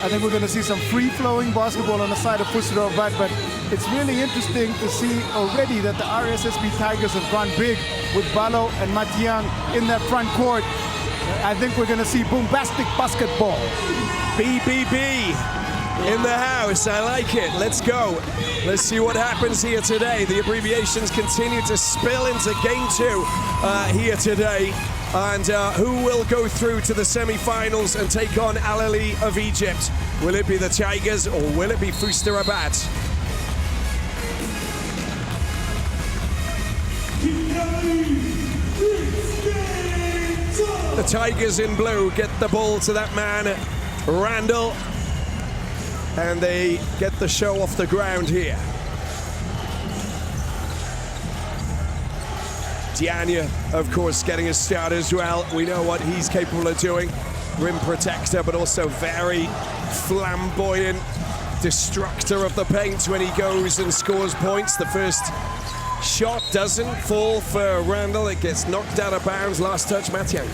I think we're going to see some free-flowing basketball on the side of FUS Rabat, but it's really interesting to see already that the RSSB Tigers have gone big with Balo and Matiang in that front court. I think we're going to see bombastic basketball. BBB in the house. I like it. Let's go. Let's see what happens here today. The abbreviations continue to spill into game 2 here today. And who will go through to the semi-finals and take on Al Ahly of Egypt? Will it be the Tigers or will it be FUS Rabat? The Tigers in blue get the ball to that man, Randall, and they get the show off the ground here. Dianya, of course, getting a start as well. We know what he's capable of doing. Rim protector, but also very flamboyant destructor of the paint when he goes and scores points. The first shot doesn't fall for Randall. It gets knocked out of bounds. Last touch, Matiang.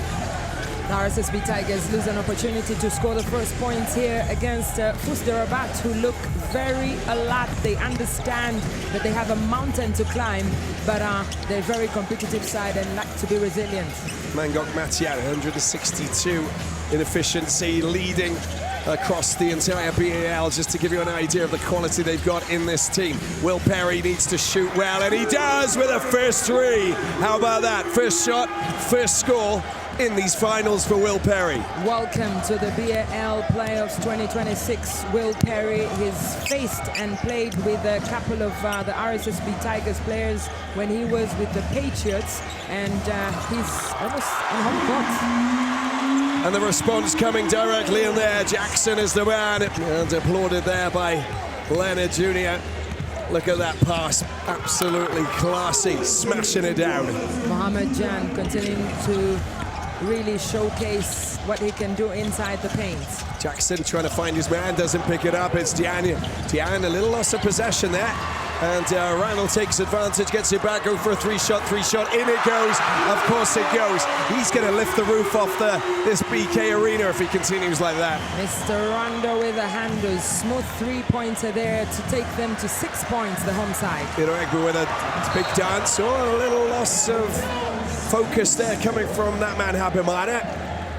The RSSB Tigers lose an opportunity to score the first points here against FUS Rabat, who look very alert. They understand that they have a mountain to climb, but they're a very competitive side and like to be resilient. Mangok Matiang, 162 in efficiency, leading across the entire BAL, just to give you an idea of the quality they've got in this team. Will Perry needs to shoot well, and he does with a first three. How about that? First shot, first score in these finals for Will Perry. Welcome to the BAL Playoffs 2026. Will Perry has faced and played with a couple of the RSSB Tigers players when he was with the Patriots, and he's almost on home court. And the response coming directly in there. Jackson is the man, and applauded there by Leonard Jr. Look at that pass, absolutely classy, smashing it down. Mohamed Jan continuing to really showcase what he can do inside the paint. Jackson trying to find his man, doesn't pick it up. It's Dianya. Dianya, a little loss of possession there. And Randall takes advantage, gets it back, go for a three-shot. In it goes. Of course it goes. He's going to lift the roof off this BK arena if he continues like that. Mr. Randall with a handle. Smooth three-pointer there to take them to 6 points, the home side. Iroegbu with a big dance. Oh, a little loss of focus there coming from that man, Habimana.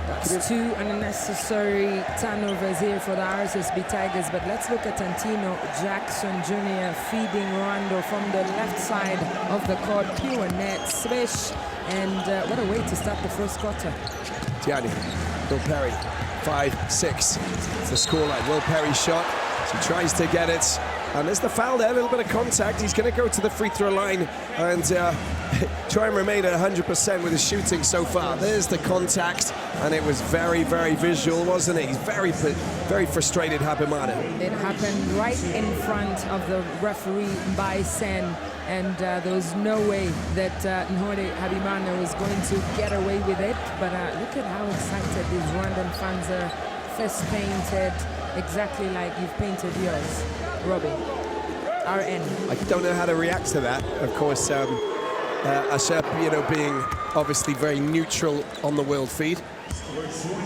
That's 2 unnecessary turnovers here for the RSSB Tigers, but let's look at Antino Jackson Jr. feeding Randall from the left side of the court. Pure net swish, and what a way to start the first quarter. Dianya, Will Perry, 5-6. It's the scoreline. Will Perry shot. He tries to get it. And there's the foul there, a little bit of contact. He's going to go to the free throw line and try and remain at 100% with his shooting so far. There's the contact, and it was very, very visual, wasn't it? He's very frustrated, Habimana. It happened right in front of the referee by Sen, and there was no way that Nhore Habimana was going to get away with it. But look at how excited these Rwandan fans are. Fest painted exactly like you've painted yours. Robbie, RN. I don't know how to react to that. Of course, Ashep, being obviously very neutral on the world feed.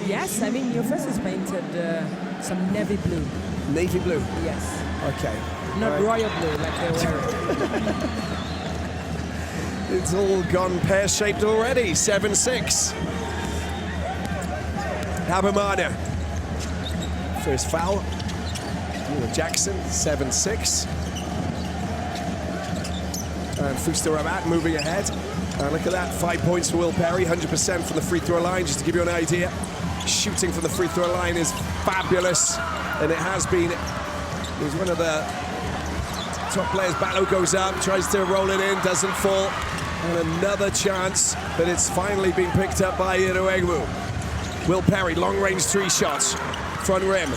Yes, I mean, your face is painted some navy blue. Navy blue? Yes. Okay. Not royal blue like they were. It's all gone pear-shaped already. 7-6. Habimana. First foul. Jackson, 7-6. And FUS Rabat moving ahead. And look at that, 5 points for Will Perry, 100% from the free throw line, just to give you an idea. Shooting from the free throw line is fabulous, and it has been. He's one of the top players. Balo goes up, tries to roll it in, doesn't fall. And another chance, but it's finally been picked up by Iroegbu. Will Perry, long-range 3 shots, front rim.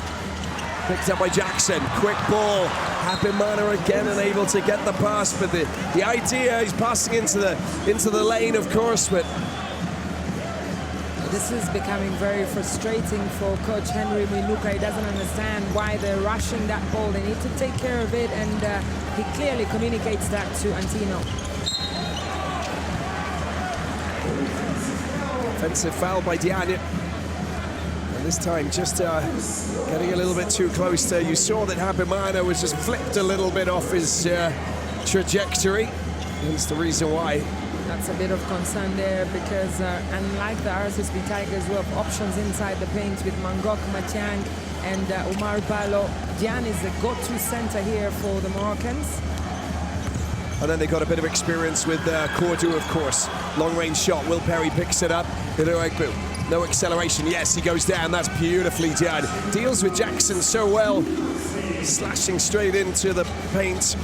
Picked up by Jackson, quick ball. Habimana again unable to get the pass, but the idea is passing into the lane, of course, but this is becoming very frustrating for Coach Henry Minuka. He doesn't understand why they're rushing that ball. They need to take care of it, and he clearly communicates that to Antino. Offensive foul by Dianya. This time just getting a little bit too close there. You saw that Habimana was just flipped a little bit off his trajectory. That's the reason why. That's a bit of concern there because unlike the RSSB Tigers who have options inside the paint with Mangok Matiang and Omar Balo, Diane is the go-to center here for the Moroccans. And then they got a bit of experience with Cordu, of course. Long-range shot, Will Perry picks it up. No acceleration, yes, he goes down, that's beautifully done. Deals with Jackson so well, slashing straight into the paint.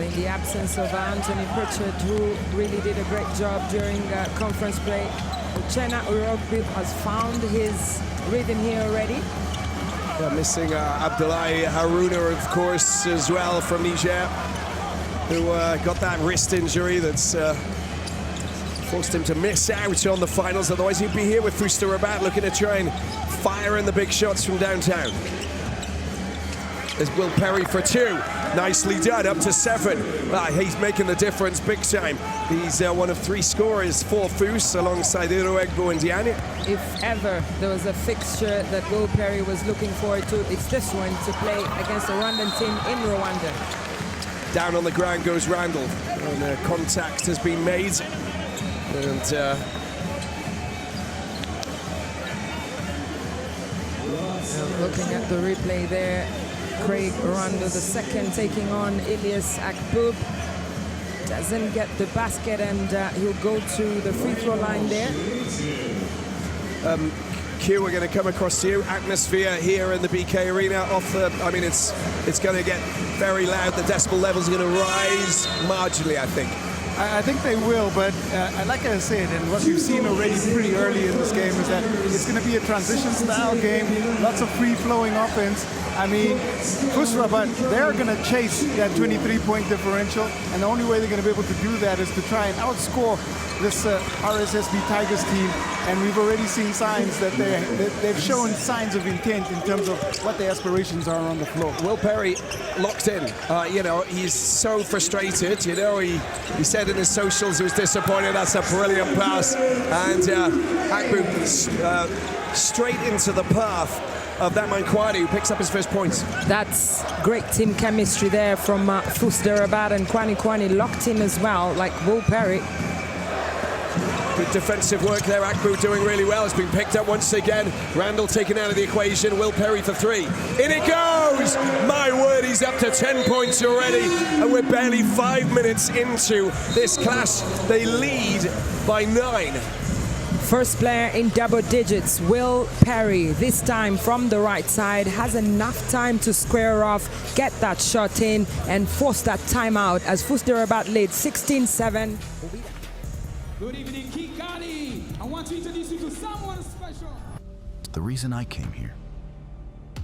In the absence of Anthony Pritchard, who really did a great job during conference play, Uchenna Urogbi has found his rhythm here already. Yeah, missing Abdoulaye Harouna, of course, as well from Niger, who got that wrist injury that's forced him to miss out on the finals. Otherwise, he'd be here with FUS Rabat looking to try and fire in the big shots from downtown. There's Will Perry for 2. Nicely done, up to 7. He's making the difference big time. He's one of 3 scorers for FUS alongside Iroegbo and Diane. If ever there was a fixture that Will Perry was looking forward to, it's this one, to play against the Rwandan team in Rwanda. Down on the ground goes Randall, and contact has been made. And looking at the replay there, Craig Rando II taking on Ilyas Akbub. Doesn't get the basket, and he'll go to the free throw line there. Q, we're going to come across to you. Atmosphere here in the BK Arena. I mean, it's going to get very loud. The decibel levels are going to rise marginally, I think. I think they will, but like I said, and what we've seen already pretty early in this game is that it's going to be a transition-style game, lots of free-flowing offense. I mean, FUS Rabat, they're going to chase that 23-point differential, and the only way they're going to be able to do that is to try and outscore this RSSB Tigers team, and we've already seen signs that they've shown signs of intent in terms of what their aspirations are on the floor. Will Perry locked in. You know, he's so frustrated. You know, he said in his socials he was disappointed. That's a brilliant pass, and Akbu straight into the path of that man Kwani, who picks up his first points. That's great team chemistry there from FUS Rabat, and Kwani locked in as well, like Will Perry. Good defensive work there. Akbu doing really well. It's been picked up once again. Randall taken out of the equation. Will Perry for 3. In it goes! My word, he's up to 10 points already. And we're barely 5 minutes into this clash. They lead by 9. First player in double digits, Will Perry, this time from the right side, has enough time to square off, get that shot in, and force that timeout as FUS Rabat leads 16-7. Good evening, Kikani. I want to introduce you to someone special. The reason I came here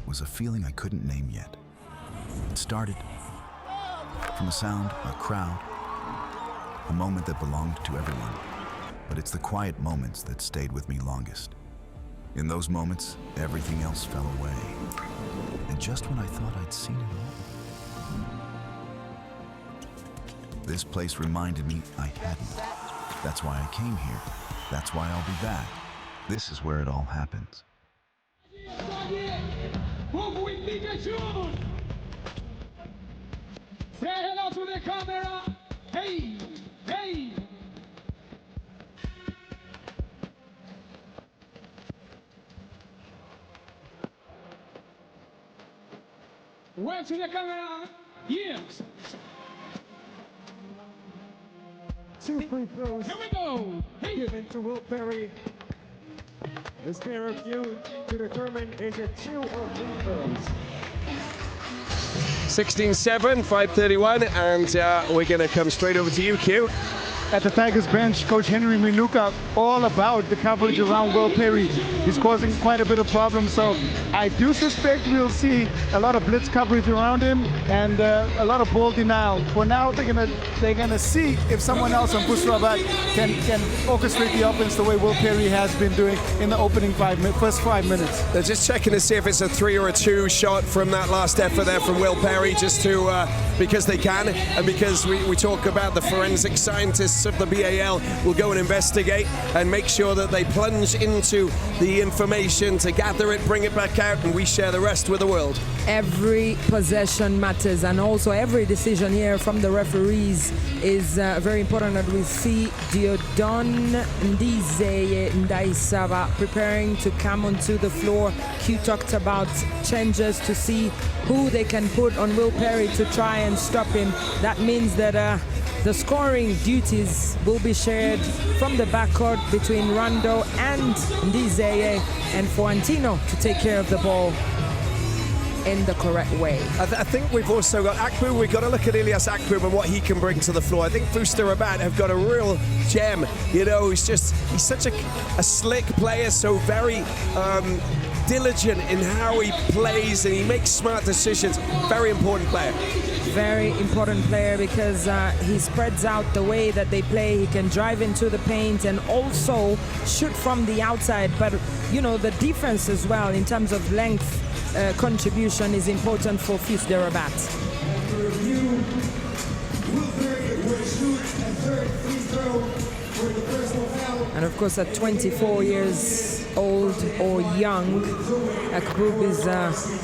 was a feeling I couldn't name yet. It started from a sound, a crowd, a moment that belonged to everyone. But it's the quiet moments that stayed with me longest. In those moments, everything else fell away. And just when I thought I'd seen it all, this place reminded me I hadn't. That's why I came here. That's why I'll be back. This is where it all happens. Say hello to the camera. Hey, hey. Wave to the camera. Yes. 2 free throws. Here we go. Hey. Given to Will Perry. This pair of you to determine is it 2 or 3 throws. 16-7, 5:31, and we're going to come straight over to you, Q. At the Tigers bench, Coach Henry Minuka, all about the coverage around Will Perry. He's causing quite a bit of problems, so I do suspect we'll see a lot of blitz coverage around him and a lot of ball denial. For now, they're gonna see if someone else on FUS Rabat can orchestrate the offense the way Will Perry has been doing in the opening first 5 minutes. They're just checking to see if it's a 3 or a 2 shot from that last effort there from Will Perry, just to because they can, and because we talk about the forensic scientists specialists of the BAL will go and investigate and make sure that they plunge into the information to gather it, bring it back out, and we share the rest with the world. Every possession matters, and also every decision here from the referees is very important. That we see Diodon Ndizeye Ndaisaba preparing to come onto the floor. Q talked about changes to see who they can put on Will Perry to try and stop him. That means that the scoring duties will be shared from the backcourt between Rando and Ndizeye, and for Antino to take care of the ball in the correct way. I think we've also got Akbu. We've got to look at Ilyas Akbu and what he can bring to the floor. I think FUS Rabat have got a real gem. You know, he's such a slick player, so very diligent in how he plays, and he makes smart decisions. Very important player. Very important player because he spreads out the way that they play. He can drive into the paint and also shoot from the outside. But, you know, the defense as well in terms of length contribution is important for FUS Rabat. And of course, at 24 years old or young, Akbub is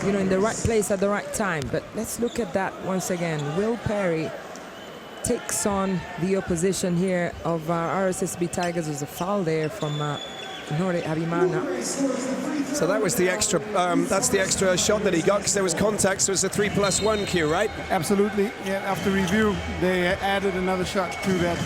you know, in the right place at the right time. But let's look at that once again. Will Perry takes on the opposition here of RSSB Tigers. There's a foul there from Nore Habimana. So that was the extra, that's the extra shot that he got because there was contact, so it's a 3+1 Q, right? Absolutely. Yeah, after review, they added another shot to that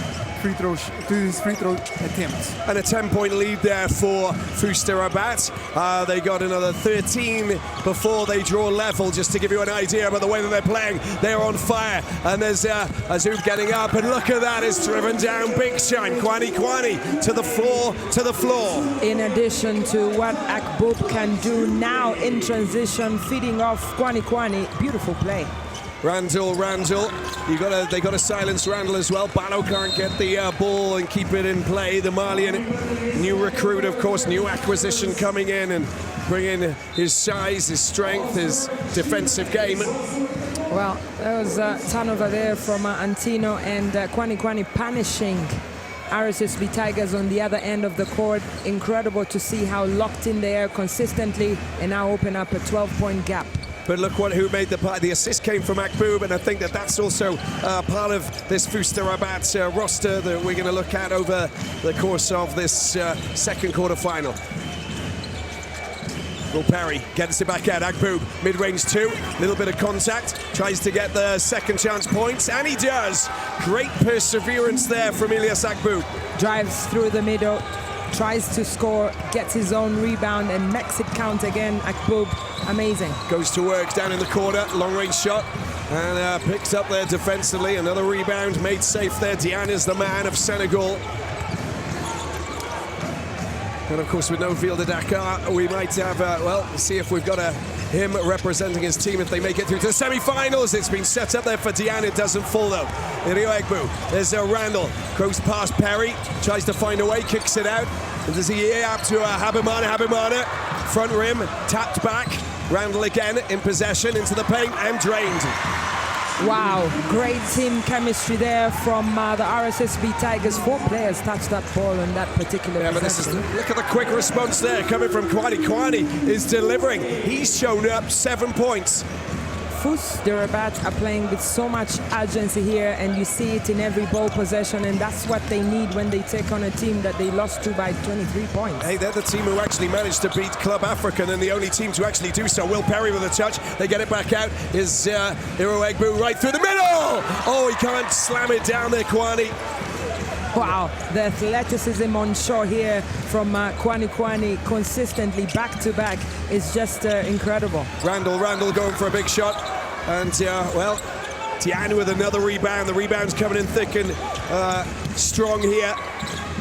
his free throw attempts. And a 10-point lead there for FUS Rabat. They got another 13 before they draw level, just to give you an idea about the way that they're playing. They're on fire, and there's Azoub getting up, and look at that, it's driven down big time. Kwani to the floor. In addition to what Akbub can do now in transition, feeding off Kwani. Beautiful play. Randall, they got to silence Randall as well. BAL can't get the ball and keep it in play. The Malian new recruit, of course, new acquisition coming in and bringing his size, his strength, his defensive game. Well, there was a turnover there from Antino, and Kwani punishing RSSB Tigers on the other end of the court. Incredible to see how locked in they are consistently and now open up a 12-point gap. But look who made the assist came from Akbub, and I think that's also part of this FUS Rabat roster that we're going to look at over the course of this second quarter final. Will Perry gets it back out. Akbub, mid-range two, little bit of contact, tries to get the second chance points, and he does. Great perseverance there from Ilyas Akbub. Drives through the middle, tries to score, gets his own rebound, and makes it count again. Akbub, amazing. Goes to work down in the corner, long-range shot, and picks up there defensively. Another rebound made safe there. Diane is the man of Senegal. And of course, with no field of Dakar, we might have, well, see if we've got him representing his team if they make it through to the semi-finals. It's been set up there for Diane. It doesn't fall, though. Rio Egbu, there's Randall. Goes past Perry, tries to find a way, kicks it out. And does he up to Habimana, front rim, tapped back. Randall again in possession, into the paint, and drained. Wow, great team chemistry there from the RSSB Tigers. 4 players touched that ball in that particular possession. Look at the quick response there coming from Kwani. Kwani is delivering. He's shown up 7 points. FUS Rabat are playing with so much urgency here, and you see it in every ball possession, and that's what they need when they take on a team that they lost to by 23 points. Hey, they're the team who actually managed to beat Club African, and the only team to actually do so. Will Perry with a touch. They get it back out. Is Iro Egbu right through the middle. Oh, he can't slam it down there, Kwani. Wow, the athleticism on shore here from Kwani consistently back-to-back is just incredible. Randall going for a big shot. And, well, Tian with another rebound. The rebound's coming in thick and strong here.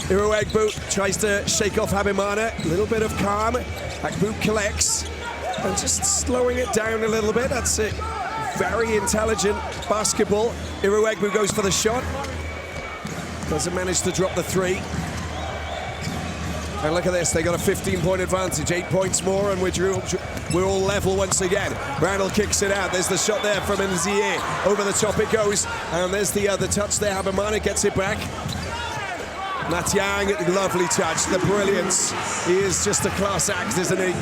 Iro Egbu tries to shake off Habimana. A little bit of calm. Egbu collects. And just slowing it down a little bit. That's it. Very intelligent basketball. Iro Egbu goes for the shot. Doesn't manage to drop the 3. And look at this, they got a 15-point advantage, 8 points more, and we're all level once again. Randall kicks it out. There's the shot there from Nziye. Over the top it goes, and there's the touch there. Habimana gets it back. Matiang, lovely touch, the brilliance. He is just a class act, isn't he?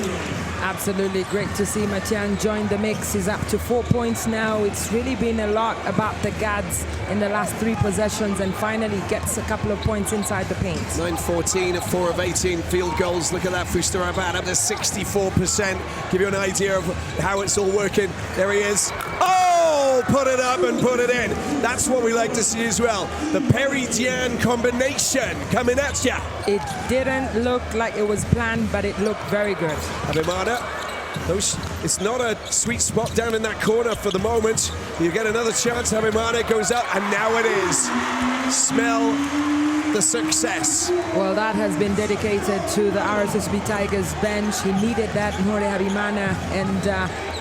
Absolutely great to see Matiang join the mix. He's up to 4 points now. It's really been a lot about the Gads in the last 3 possessions, and finally gets a couple of points inside the paint. 9-14 at 4 of 18 field goals. Look at that, FUS Rabat up to 64%. Give you an idea of how it's all working. There he is. Oh, put it up and put it in. That's what we like to see as well. The Perry-Diane combination coming at ya. It didn't look like it was planned, but it looked very good. Habimana, it's not a sweet spot down in that corner for the moment. You get another chance. Habimana goes up, and now it is. Smell the success. Well, that has been dedicated to the RSSB Tigers bench. He needed that, Nhore Habimana, and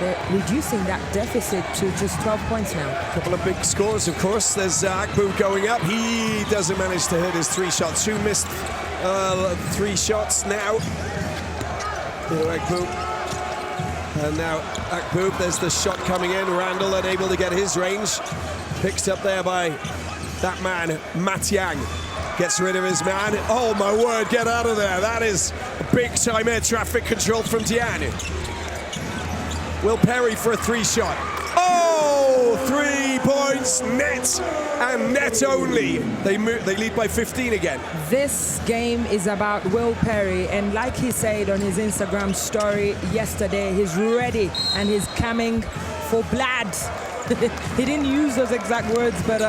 they're reducing that deficit to just 12 points now. A couple of big scores, of course. There's Akbu going up. He doesn't manage to hit his 3 shots. 2 missed 3 shots now. Akbu. And now Akbu, there's the shot coming in. Randall unable to get his range. Picked up there by that man, Matiang. Gets rid of his man. Oh my word, get out of there. That is big time air traffic control from Diane. Will Perry for a 3 shot. Oh, 3 points net, and net only. They lead by 15 again. This game is about Will Perry, and like he said on his Instagram story yesterday, he's ready and he's coming for blood. He didn't use those exact words, but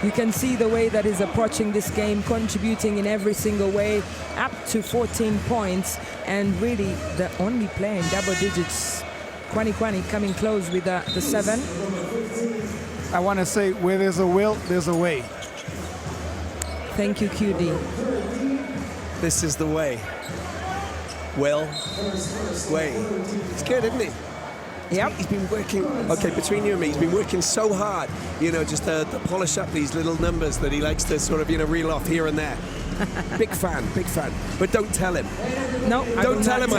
you can see the way that he's approaching this game, contributing in every single way, up to 14 points, and really the only player in double digits. Kwani coming close with the 7. I want to say, where there's a will, there's a way. Thank you, QD. This is the way. Will, way. It's good, isn't it? Yep. He's been working, okay, between you and me, he's been working so hard, you know, just to polish up these little numbers that he likes to sort of, you know, reel off here and there. Big fan. But don't tell him. No, don't tell him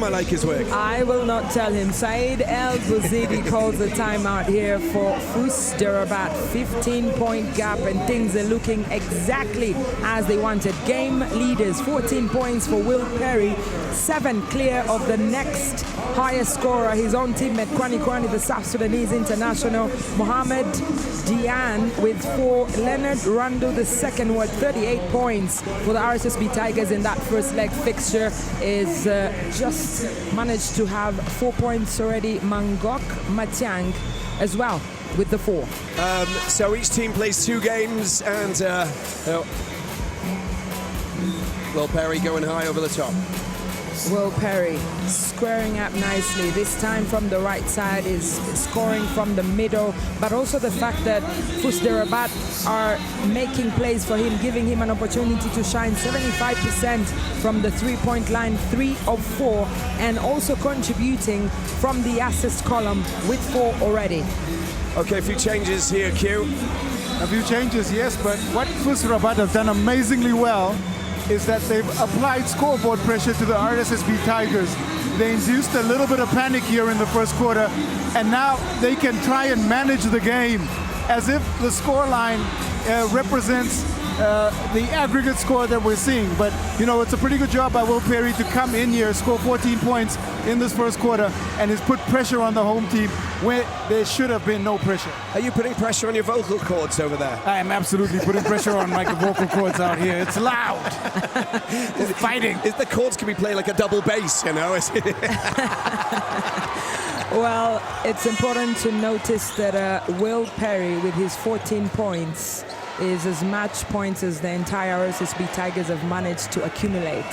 I like his work. I will not tell him. Said El Bouzidi calls a timeout here for FUS Rabat. 15-point gap, and things are looking exactly as they wanted. Game leaders, 14 points for Will Perry, 7 clear of the next highest scorer, his own teammate Kwani, the South Sudanese international. Mohamed Diane with 4. Leonard Randall the second with 38 points for the RSSB Tigers in that first leg fixture. Is just managed to have 4 points already. Mangok Matiang as well with the 4. So each team plays 2 games, and Will Perry going high over the top. Will Perry squaring up nicely. This time from the right side, is scoring from the middle, but also the fact that FUS Rabat are making plays for him, giving him an opportunity to shine. 75% from the 3-point line, 3 of 4, and also contributing from the assist column with 4 already. Okay, a few changes here, Q. A few changes, yes, but what FUS Rabat have done amazingly well is that they've applied scoreboard pressure to the RSSB Tigers. They induced a little bit of panic here in the first quarter, and now they can try and manage the game as if the scoreline represents the aggregate score that we're seeing. But, you know, it's a pretty good job by Will Perry to come in here, score 14 points in this first quarter, and has put pressure on the home team where there should have been no pressure. Are you putting pressure on your vocal cords over there? I am absolutely putting pressure on my vocal cords out here. It's loud. It's fighting. The chords can be played like a double bass, you know? Well, it's important to notice that Will Perry, with his 14 points, is as much points as the entire RSSB Tigers have managed to accumulate.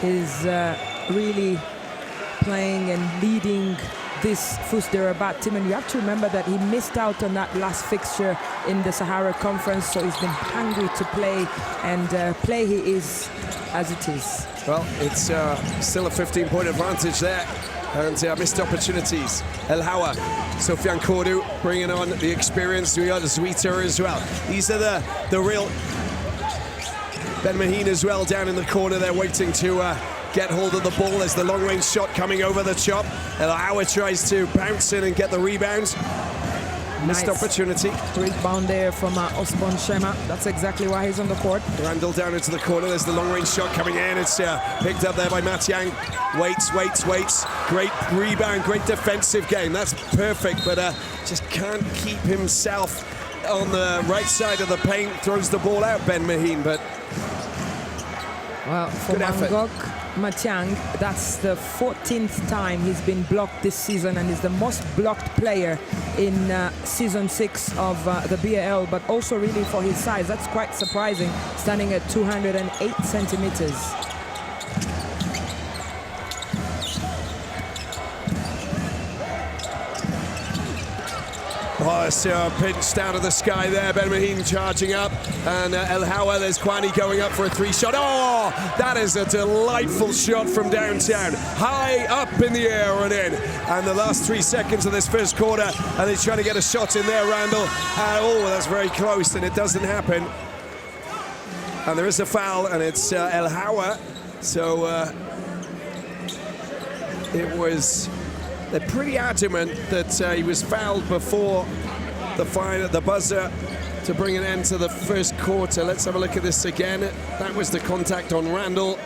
He's really playing and leading this FUS Rabat team, and you have to remember that he missed out on that last fixture in the Sahara Conference, so he's been hungry to play, and play he is as it is. Well, it's still a 15-point advantage there, and missed opportunities. El Hawa, Sofian Kordu bringing on the experience. We got Zwita as well. These are the real Ben Maheen as well down in the corner there, waiting to get hold of the ball. There's the long-range shot coming over the top. El Hawa tries to bounce in and get the rebound. Missed opportunity. Rebound there from Osborne Shema. That's exactly why he's on the court. Randall down into the corner. There's the long-range shot coming in. It's picked up there by Matiang. Waits. Great rebound, great defensive game. That's perfect, but just can't keep himself on the right side of the paint. Throws the ball out, Ben Maheen, but well, for good effort. Mangok Matiang, that's the 14th time he's been blocked this season, and is the most blocked player in season 6 of the BAL, but also really for his size. That's quite surprising, standing at 208 centimeters. Oh, it's pinched out of the sky there. Ben Maheen charging up, and El Hawa, there's Kwani going up for a 3-shot. Oh, that is a delightful shot from downtown. High up in the air and in. And the last 3 seconds of this first quarter, and he's trying to get a shot in there, Randall. Oh, that's very close, and it doesn't happen. And there is a foul, and it's El Hawa. So it was... They're pretty adamant that he was fouled before the buzzer to bring an end to the first quarter. Let's have a look at this again. That was the contact on Randall.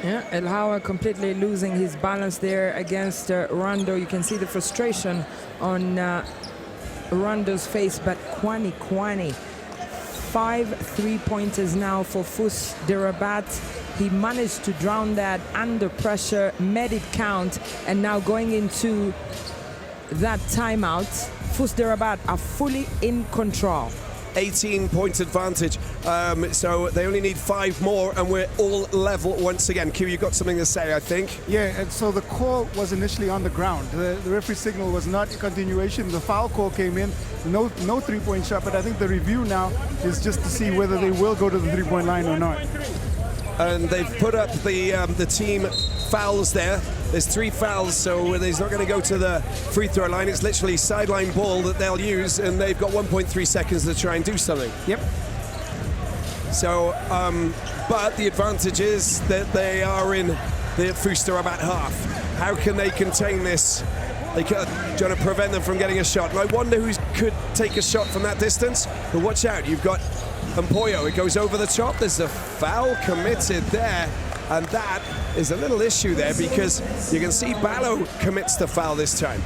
Yeah, El Hawa completely losing his balance there against Rando. You can see the frustration on Rando's face, but Kwani. 5 3-pointers now for FUS de Rabat. He managed to drown that under pressure, made it count, and now going into that timeout, FUS de Rabat are fully in control. 18-point advantage, so they only need 5 more, and we're all level once again. Q, you got something to say, I think? Yeah, and so the call was initially on the ground. The referee signal was not a continuation. The foul call came in, no 3-point shot, but I think the review now is just to see whether they will go to the 3-point line or not. And they've put up the team fouls there. There's 3 fouls, so he's not going to go to the free throw line. It's literally sideline ball that they'll use, and they've got 1.3 seconds to try and do something. Yep. So, but the advantage is that they are in the FUS de Rabat half. How can they contain this? They trying to prevent them from getting a shot. And I wonder who could take a shot from that distance. But watch out, you've got Ampoyo. It goes over the top. There's a foul committed there. And that is a little issue there, because you can see BAL commits the foul this time.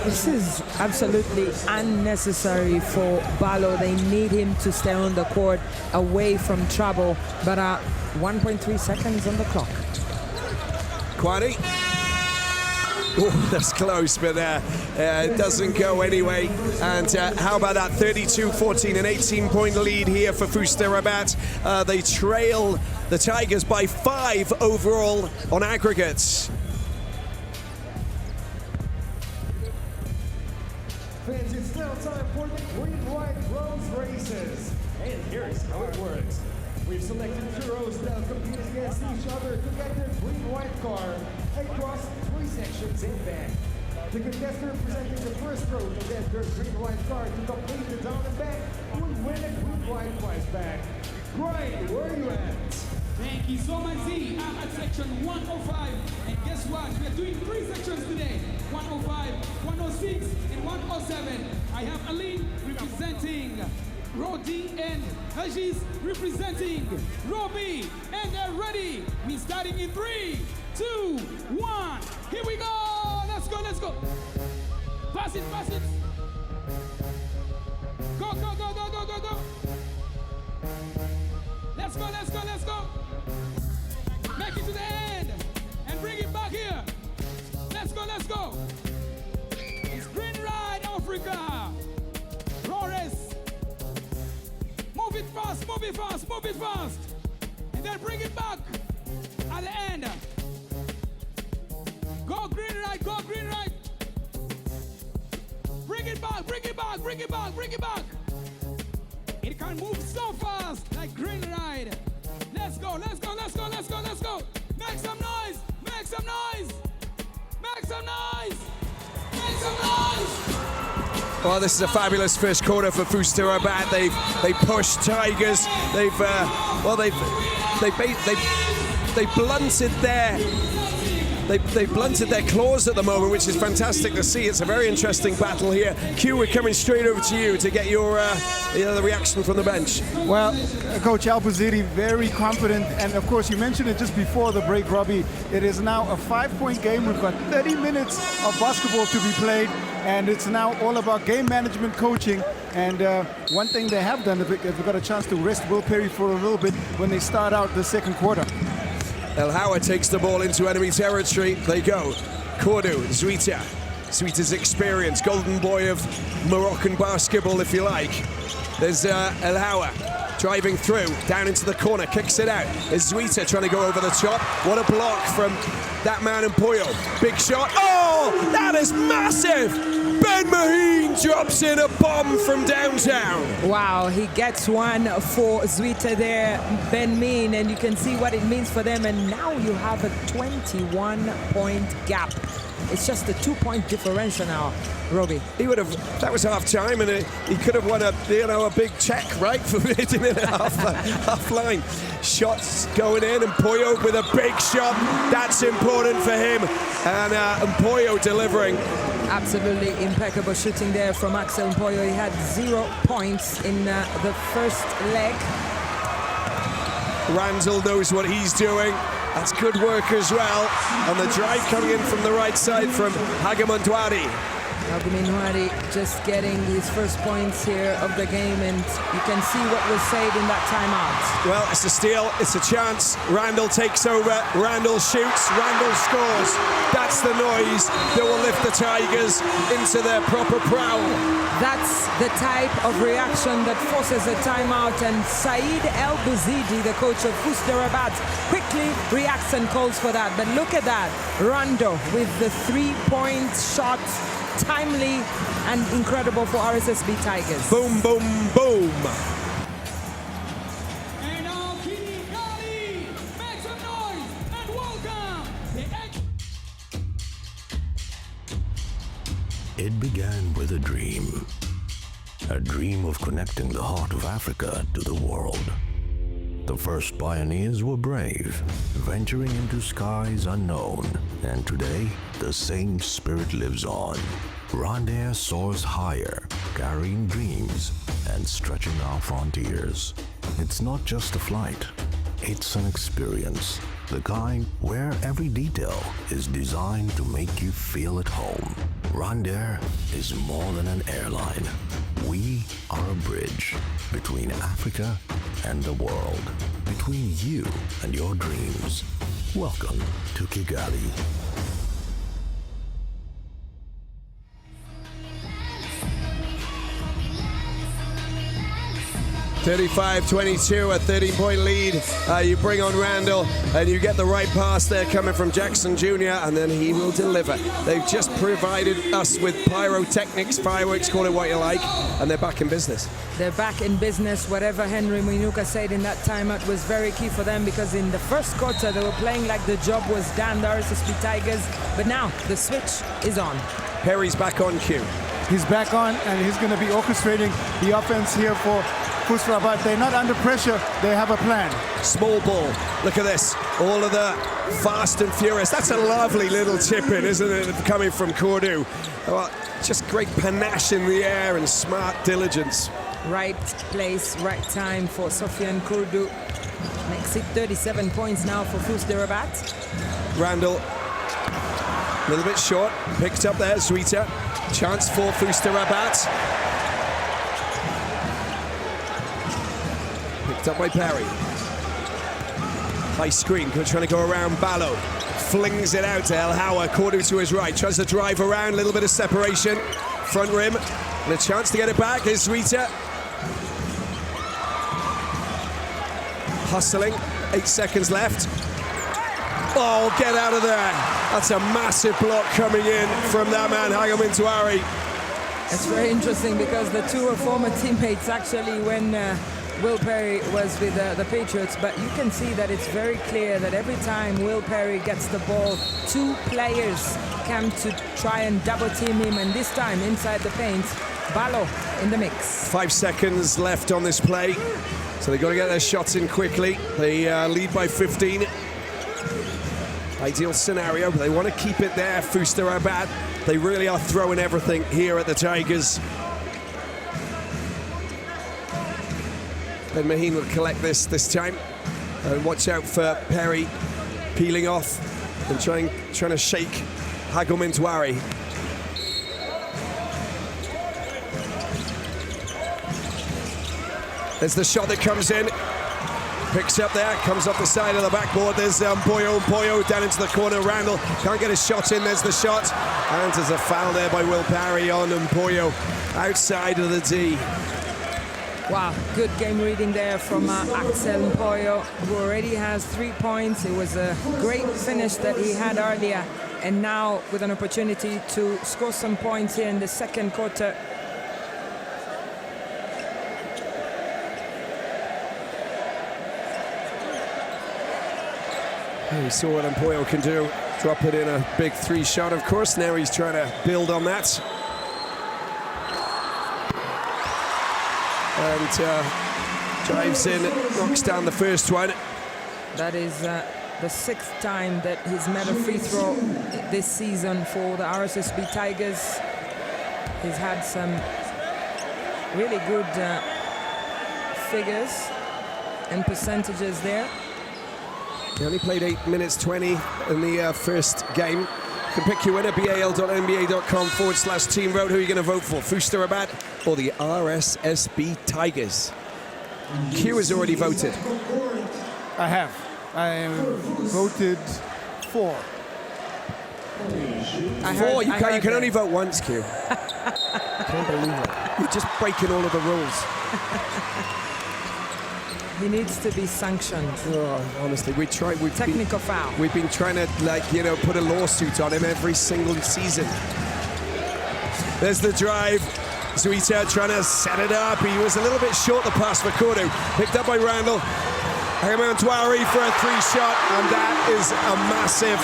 This is absolutely unnecessary for BAL. They need him to stay on the court away from trouble. But 1.3 seconds on the clock. Kwani. Oh, that's close, but it doesn't go anyway. And how about that 32-14, an 18-point lead here for FUS de Rabat. They trail the Tigers by 5 overall on aggregates. Fans, it's now time for the green, white, rose races. And here's how it works. We've selected 2 rows that will compete against each other to get their green, white car across 3 sections in back. The contestant representing the first row to get their green, white car to complete the down and back will win a green, white prize bag. Brian, where are you at? Thank you so much, Z. I'm at section 105. And guess what? We're doing 3 sections today. 105, 106, and 107. I have Aline representing row D and Hajis representing row B. And they're ready. Me starting in 3, 2, 1. Here we go. Let's go, let's go. Pass it, pass it. Go, go, go, go, go, go, go. Let's go, let's go, let's go. Make it to the end and bring it back here. Let's go, let's go. It's Green Ride Africa. Flores. Move it fast, move it fast, move it fast. And then bring it back at the end. Go Green Ride, go Green Ride. Bring it back, bring it back, bring it back, bring it back. It can move so fast like Green Ride. Let's go, let's go, let's go, let's go, let's go. Make some noise, make some noise, make some noise, make some noise. Well, this is a fabulous first quarter for FUS de Rabat. They pushed Tigers. They blunted they blunted their claws at the moment, which is fantastic to see. It's a very interesting battle here. Q, we're coming straight over to you to get your the reaction from the bench. Well, Coach Albuziri, very confident, and of course you mentioned it just before the break, Robbie. It is now a 5-point game. We've got 30 minutes of basketball to be played, and it's now all about game management, coaching. And one thing they have done, they've got a chance to rest Will Perry for a little bit when they start out the second quarter. El Hawa takes the ball into enemy territory. They go. Kordu, Zuita. Zuita's experience, golden boy of Moroccan basketball, if you like. There's El Hawa driving through, down into the corner, kicks it out. There's Zuita trying to go over the top. What a block from that man in Puyo. Big shot. Oh, that is massive! Ben Maheen drops in a bomb from downtown. Wow, he gets one for Zuita there, Ben Maheen, and you can see what it means for them. And now you have a 21-point gap. It's just a 2-point differential now, Robbie. He would have, that was half time, and he could have won a big check, right, for hitting it at half line. Shots going in, and Puyo with a big shot. That's important for him. And Puyo delivering. Absolutely impeccable shooting there from Axel Puyo. He had 0 points in the first leg. Randall knows what he's doing. That's good work as well. And the drive coming in from the right side from Hagamondwari. Hagamondwari just getting his first points here of the game, and you can see what was said in that timeout. Well, it's a steal, it's a chance. Randall takes over, Randall shoots, Randall scores. That's the noise that will lift the Tigers into their proper prowl. That's the type of reaction that forces a timeout, and Saeed El Bouzidi, the coach of FUS Rabat, quickly reacts and calls for that. But look at that, Rando with the 3-point shot, timely and incredible for RSSB Tigers. Boom, boom, boom. And now Kigali, make some noise and welcome the It began with a dream of connecting the heart of Africa to the world. The first pioneers were brave, venturing into skies unknown, and today the same spirit lives on. Rwandair soars higher, carrying dreams and stretching our frontiers. It's not just a flight, it's an experience. The kind where every detail is designed to make you feel at home. Rwandair is more than an airline. We are a bridge between Africa and the world, between you and your dreams. Welcome to Kigali. 35-22, a 13-point lead. You bring on Randall, and you get the right pass there coming from Jackson Jr., and then he will deliver. They've just provided us with pyrotechnics, fireworks, call it what you like, and they're back in business. They're back in business. Whatever Henry Mwinuka said in that timeout was very key for them, because in the first quarter they were playing like the job was done, the RSSB Tigers, but now the switch is on. Perry's back on cue. He's back on, and he's going to be orchestrating the offense here for FUS Rabat. They're not under pressure, they have a plan. Small ball, look at this. All of the fast and furious. That's a lovely little tip-in, isn't it, coming from Kordu. Well, just great panache in the air and smart diligence. Right place, right time for Sofiane Kordu. Makes it 37 points now for FUS Rabat. Randall, a little bit short, picked up there, Zuita. Chance for FUS Rabat. Picked up by Perry. High screen, trying to go around Ballo. Flings it out to El Hawa, Kordu to his right. Tries to drive around, a little bit of separation. Front rim, and a chance to get it back is Zuita. Hustling, 8 seconds left. Oh, get out of there. That's a massive block coming in from that man, Hagamondwari. It's very interesting because the two are former teammates actually when Will Perry was with the Patriots, but you can see that it's very clear that every time Will Perry gets the ball, two players come to try and double team him, and this time inside the paint, Ballo in the mix. 5 seconds left on this play, so they've got to get their shots in quickly. They lead by 15. Ideal scenario, but they want to keep it there. FUS Rabat, they really are throwing everything here at the Tigers. Ben Maheen will collect this time. And watch out for Perry peeling off and trying to shake Hagomintwari. There's the shot that comes in. Picks up there, comes off the side of the backboard. There's Mpoyo down into the corner. Randall can't get a shot in. There's the shot. And there's a foul there by Will Parry on Mpoyo outside of the D. Wow, good game reading there from Axel Mpoyo, who already has 3 points. It was a great finish that he had earlier. And now with an opportunity to score some points here in the second quarter. We saw what Mpoyo can do. Drop it in a big 3 shot, of course. Now he's trying to build on that. And drives in, knocks down the first one. That is the 6th time that he's made a free throw this season for the RSSB Tigers. He's had some really good figures and percentages there. He only played 8 minutes 20 in the first game. You can pick your winner, bal.nba.com/team vote. Who are you going to vote for, FUS Rabat or the RSSB Tigers? Q has already voted. I have. I voted for. You can only vote once, Q. Can't believe it. You're just breaking all of the rules. He needs to be sanctioned. Oh, honestly, Technical foul. We've been trying to, put a lawsuit on him every single season. There's the drive. Zuita trying to set it up. He was a little bit short the pass for Kourou. Picked up by Randall. Hagomintwari for a 3-shot, and that is a massive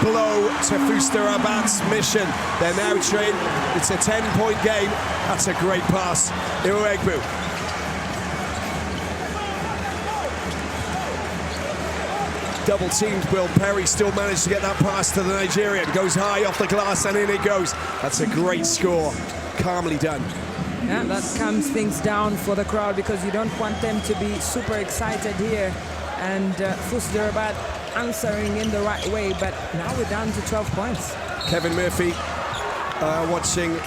blow to FUS Rabat's mission. They're now trained. It's a 10-point game. That's a great pass. Iwegbu. Double teamed. Will Perry still managed to get that pass to the Nigerian. Goes high off the glass and in it goes. That's a great score. Calmly done. Yeah, that calms things down for the crowd because you don't want them to be super excited here. And FUS Rabat answering in the right way, but now we're down to 12 points. Kevin Murphy watching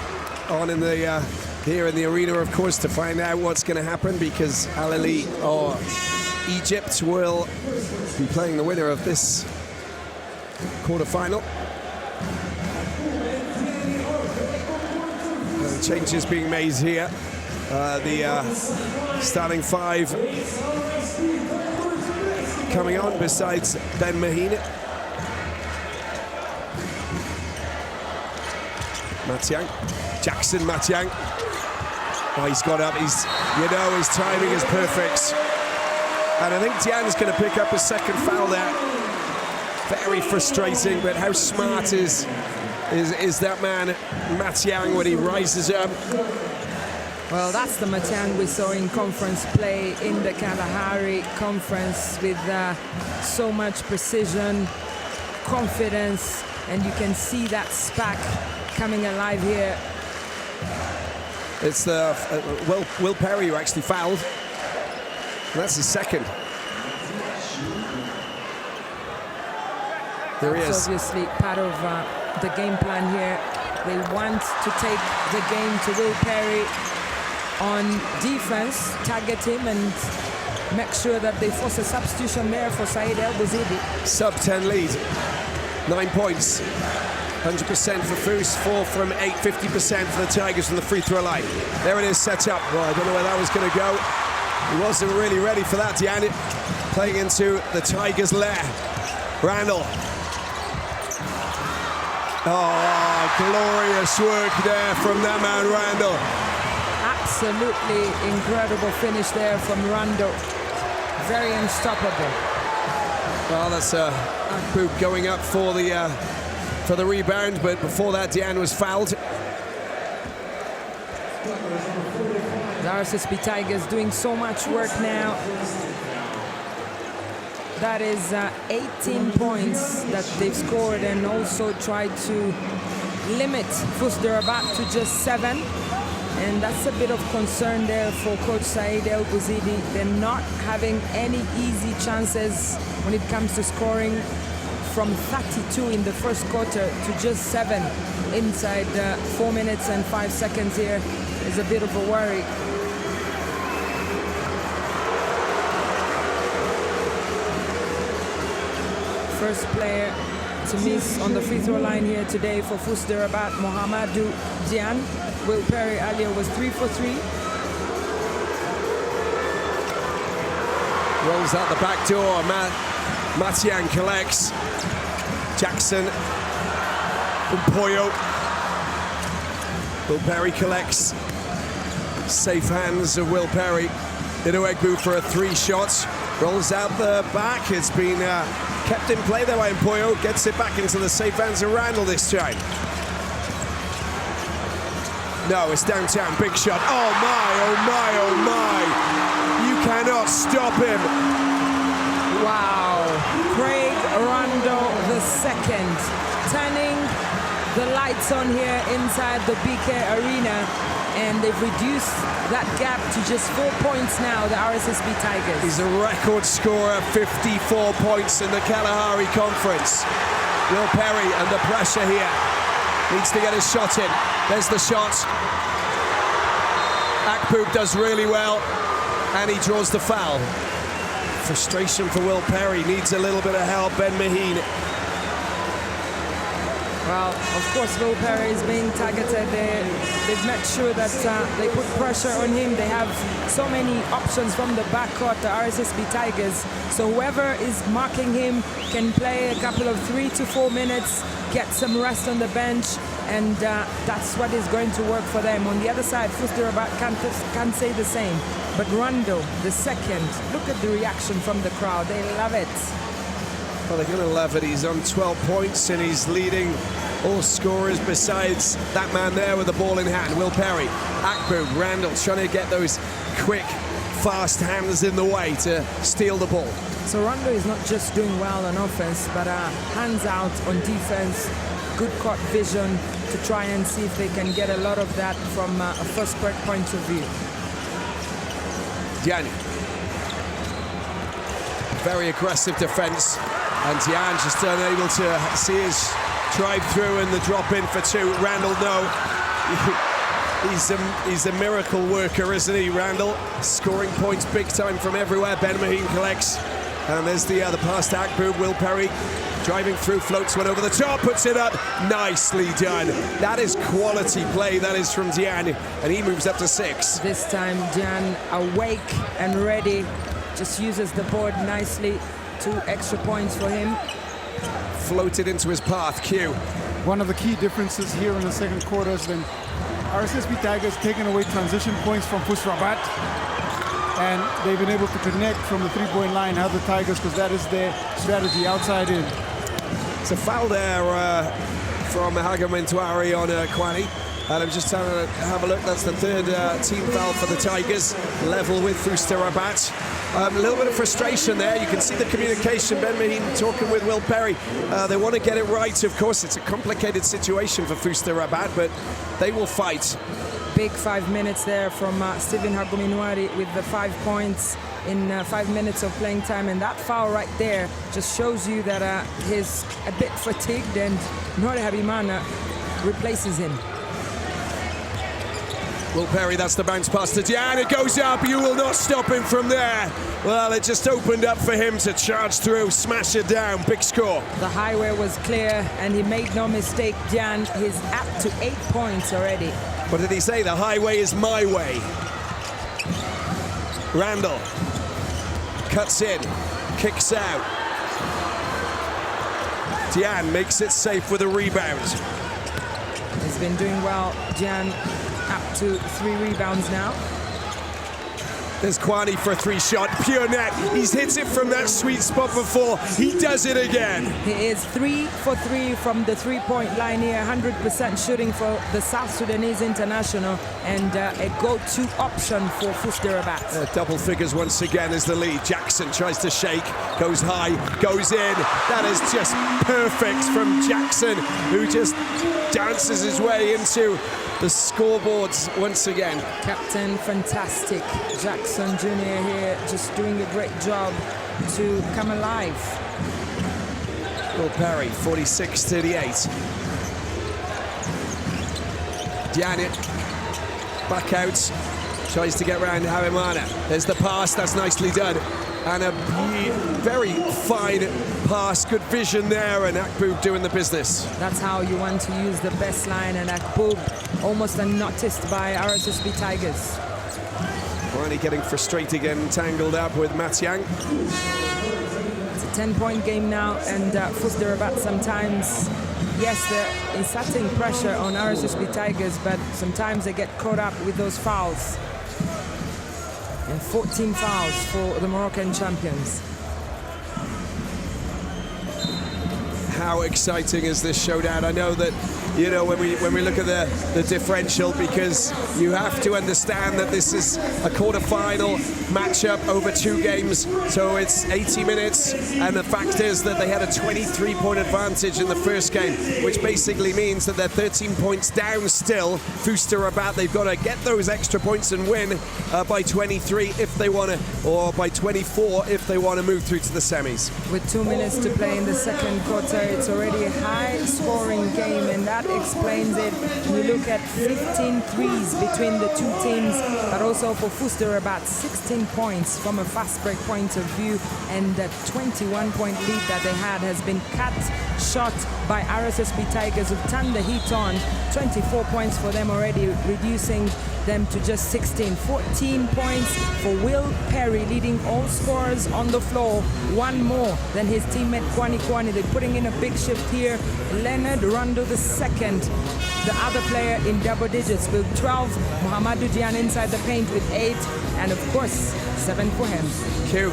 on in the here in the arena, of course, to find out what's going to happen because Al Ahly or Egypt will be playing the winner of this quarterfinal. Changes being made here. The starting 5 coming on besides Ben Maheen. Matiang, Jackson Matiang. Oh, he's got up. His timing is perfect. And I think Diane's going to pick up a second foul there. Very frustrating, but how smart is that man, Matiang, when he rises up? Well, that's the Matiang we saw in conference play in the Kalahari conference with so much precision, confidence, and you can see that SPAC coming alive here. It's Will Perry who actually fouled. And that's his second. There he is. That's obviously part of the game plan here. They want to take the game to Will Perry on defense, target him, and make sure that they force a substitution there for Said El Bouzidi. Sub-10 lead, 9 points. 100% for FUS, 4 from 8, 50% for the Tigers from the free throw line. There it is, set up. Well, I don't know where that was going to go. He wasn't really ready for that, Diane. Playing into the Tigers' lair. Randall. Oh, glorious work there from that man, Randall. Absolutely incredible finish there from Randall. Very unstoppable. Well, that's Akbu going up for the rebound, but before that, Diane was fouled. The RSSB Tigers doing so much work now. That is 18 points that they've scored, and also tried to limit FUS Rabat to just 7. And that's a bit of concern there for Coach Said El Bouzidi. They're not having any easy chances when it comes to scoring. From 32 in the first quarter to just 7 inside 4 minutes and 5 seconds here is a bit of a worry. First player to miss on the free throw line here today for FUS Rabat, Mohamedou Diane. Will Perry earlier was 3 for 3. Rolls out the back door. Matian collects. Jackson. Umpoyo. Will Perry collects. Safe hands of Will Perry. Inuegbu for a 3 shot. Rolls out the back. It's been kept in play there by Umpoyo. Gets it back into the safe hands of Randall this time. No, it's downtown. Big shot. Oh my, oh my, oh my. You cannot stop him. Wow. Craig Rondo II turning the lights on here inside the BK Arena, and they've reduced that gap to just 4 points now, the RSSB Tigers. He's a record scorer, 54 points in the Kalahari Conference. Will Perry under pressure here. Needs to get his shot in. There's the shot. Akpub does really well, and he draws the foul. Frustration for Will Perry, needs a little bit of help. Ben Maheen. Well, of course, Will Perry is being targeted there. They've made sure that they put pressure on him. They have so many options from the backcourt, the RSSB Tigers. So whoever is marking him can play a couple of 3 to 4 minutes, get some rest on the bench, and that's what is going to work for them. On the other side, FUS Rabat can't say the same. But Rondo, the second, look at the reaction from the crowd. They love it. Well, they're going to love it. He's on 12 points and he's leading all scorers besides that man there with the ball in hand. Will Perry, Akpub, Randall trying to get those quick, fast hands in the way to steal the ball. So Rondo is not just doing well on offense, but hands out on defense, good court vision to try and see if they can get a lot of that from a first break point of view. Diane. Very aggressive defense. And Diane just unable to see his drive through and the drop in for 2. Randall, no. He's a miracle worker, isn't he, Randall? Scoring points big time from everywhere. Ben Maheen collects. And there's the pass to Akpub. Will Perry driving through, floats one over the top, puts it up. Nicely done. That is quality play. That is from Diane. And he moves up to 6. This time, Diane awake and ready. Just uses the board nicely. 2 extra points for him. Floated into his path, Q. One of the key differences here in the second quarter has been RSSB Tigers taking away transition points from FUS Rabat, and they've been able to connect from the 3-point line, how the Tigers, because that is their strategy, outside in. It's a foul there from Hagamentuari on Kwani. And I'm just trying to have a look. That's the 3rd team foul for the Tigers, level with FUS Rabat. A little bit of frustration there. You can see the communication. Ben Maheen talking with Will Perry. They want to get it right. Of course, it's a complicated situation for FUS Rabat, but they will fight. Big 5 minutes there from Steven Hagamentuari with the 5 points in 5 minutes of playing time. And that foul right there just shows you that he's a bit fatigued, and Nore Habimana replaces him. Will Perry, that's the bounce pass to Diane. It goes up. You will not stop him from there. Well, it just opened up for him to charge through, smash it down. Big score. The highway was clear, and he made no mistake. Diane is up to 8 points already. What did he say? The highway is my way. Randall cuts in, kicks out. Diane makes it safe with a rebound. He's been doing well. Diane up to 3 rebounds now. There's Kwani for a 3-shot, pure net. He's hit it from that sweet spot before. He does it again. He is 3 for 3 from the three-point line here, 100% shooting for the South Sudanese international, and a go-to option for FUS Rabat. Double figures once again is the lead. Jackson tries to shake, goes high, goes in. That is just perfect from Jackson, who just dances his way into the scoreboards once again. Captain fantastic Jackson Jr. here, just doing a great job to come alive. Will Perry, 46-38. Janet, back out, tries to get around Habimana. There's the pass, that's nicely done. And a very fine pass, good vision there, and Akboob doing the business. That's how you want to use the best line, and Akboob almost unnoticed by RSSB Tigers. Finally getting frustrated, getting tangled up with Matiang. It's a 10-point game now, and FUS Rabat sometimes, yes, they're inserting pressure on RSSB Tigers, but sometimes they get caught up with those fouls. And 14 fouls for the Moroccan champions. How exciting is this showdown? I know that, you know, when we look at the differential, because you have to understand that this is a quarter-final matchup over 2 games, so it's 80 minutes, and the fact is that they had a 23-point advantage in the first game, which basically means that they're 13 points down still. FUS Rabat, they've got to get those extra points and win by 23 if they want to, or by 24 if they want to move through to the semis. With 2 minutes to play in the second quarter, it's already a high-scoring game, and that explains it. When you look at 15 threes between the two teams, but also for FUS Rabat, 16 points from a fast break point of view, and that 21-point lead that they had has been cut short by RSSB Tigers, who've turned the heat on. 24 points for them already, reducing them to just 16. 14 points for Will Perry, leading all scorers on the floor. One more than his teammate Kwani. They're putting in a big shift here. Leonard Rondo II, the other player in double digits with 12. Mohamedou Diane inside the paint with 8. And of course, 7 for him. Q.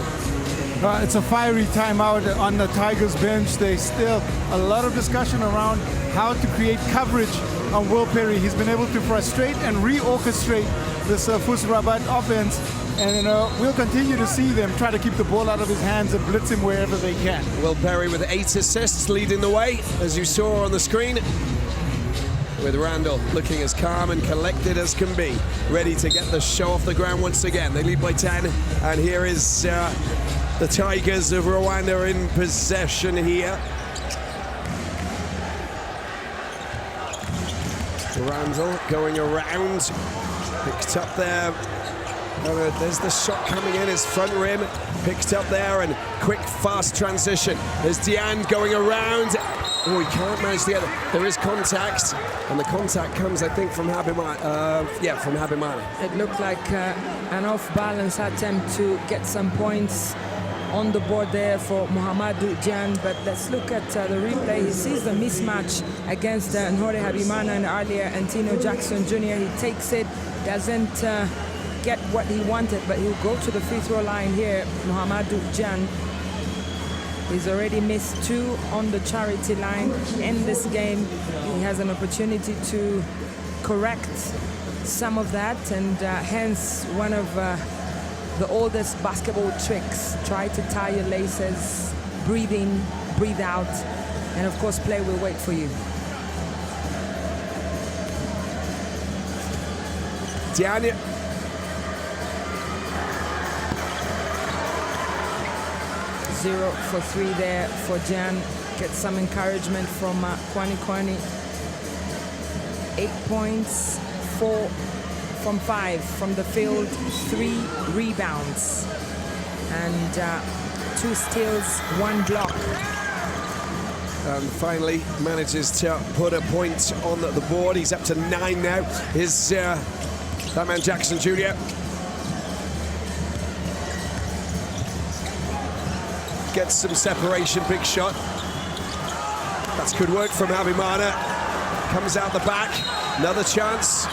It's a fiery timeout on the Tigers bench. There's still a lot of discussion around how to create coverage on Will Perry. He's been able to frustrate and reorchestrate this FUS Rabat offense. And we'll continue to see them try to keep the ball out of his hands and blitz him wherever they can. Will Perry with 8 assists leading the way, as you saw on the screen, with Randall looking as calm and collected as can be, ready to get the show off the ground once again. They lead by 10, and here is the Tigers of Rwanda in possession here. Randall going around, picked up there. There's the shot coming in, his front rim, picked up there, and quick, fast transition. There's Diane going around. Oh, he can't manage to get it. There is contact, and the contact comes, I think, from Habimana. From Habimana. It looked like an off-balance attempt to get some points on the board there for Mohamedou Diane, but let's look at the replay. He sees the mismatch against Nhore Habimana and earlier Antino Jackson Jr. He takes it, doesn't get what he wanted, but he'll go to the free throw line here. Mohamedou Diane, he's already missed 2 on the charity line in this game. He has an opportunity to correct some of that, and hence one of the oldest basketball tricks. Try to tie your laces, breathe in, breathe out, and of course play will wait for you. Diane. 0 for 3 there for Jan. Get some encouragement from Kwani. 8 points, 4 from 5 from the field, 3 rebounds, and 2 steals, 1 block. And finally manages to put a point on the board. He's up to 9 now. Is that man Jackson Jr. Gets some separation, big shot. That's good work from Habimana. Comes out the back, another chance.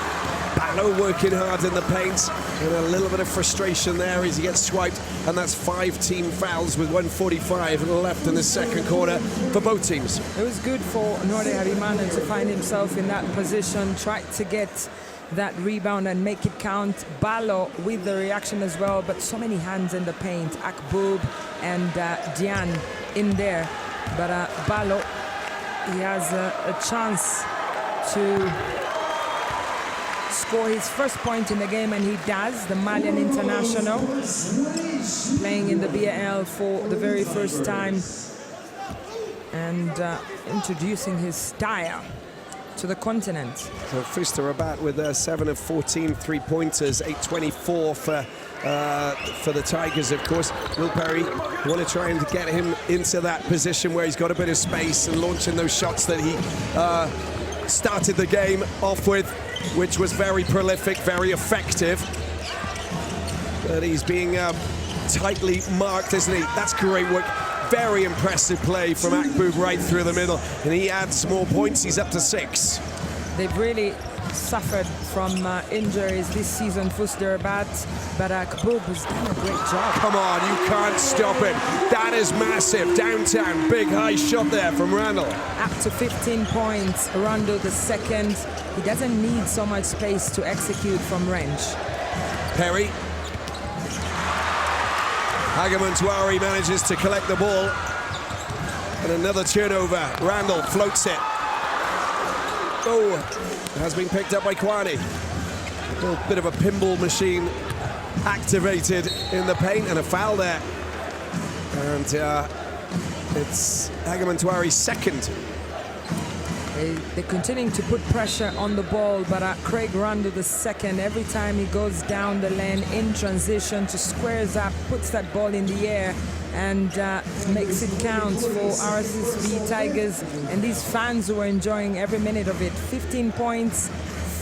Bang. Ballo working hard in the paint, and a little bit of frustration there as he gets swiped, and that's 5 team fouls with 1:45 left in the second quarter for both teams. It was good for Norde Habimana to find himself in that position, tried to get that rebound and make it count. Ballo with the reaction as well, but so many hands in the paint. Akbub and Dian in there, but Ballo, he has a chance to score his first point in the game, and he does. The Malian international, playing in the BAL for the very first time, and introducing his style to the continent. So FUS Rabat with 7 of 14 3-pointers, 8:24 for the Tigers, of course. Will Perry want to try and get him into that position where he's got a bit of space and launching those shots that he started the game off with, which was very prolific, very effective. But he's being tightly marked, isn't he? That's great work. Very impressive play from Akbub right through the middle, and he adds more points. He's up to 6. They've really suffered from injuries this season, FUS Rabat, but Akbub has done a great job. Come on, you can't stop it. That is massive. Downtown, big high shot there from Randall. Up to 15 points. Rondo the second. He doesn't need so much space to execute from range. Perry. Hagamantuari manages to collect the ball. And another turnover. Randall floats it. Oh, it has been picked up by Kwani. A little bit of a pinball machine activated in the paint, and a foul there. And it's Hagamantuari's second. They're continuing to put pressure on the ball, but Craig Randall the second, every time he goes down the lane in transition, just squares up, puts that ball in the air, and makes it count for RSSB Tigers. And these fans who are enjoying every minute of it. 15 points,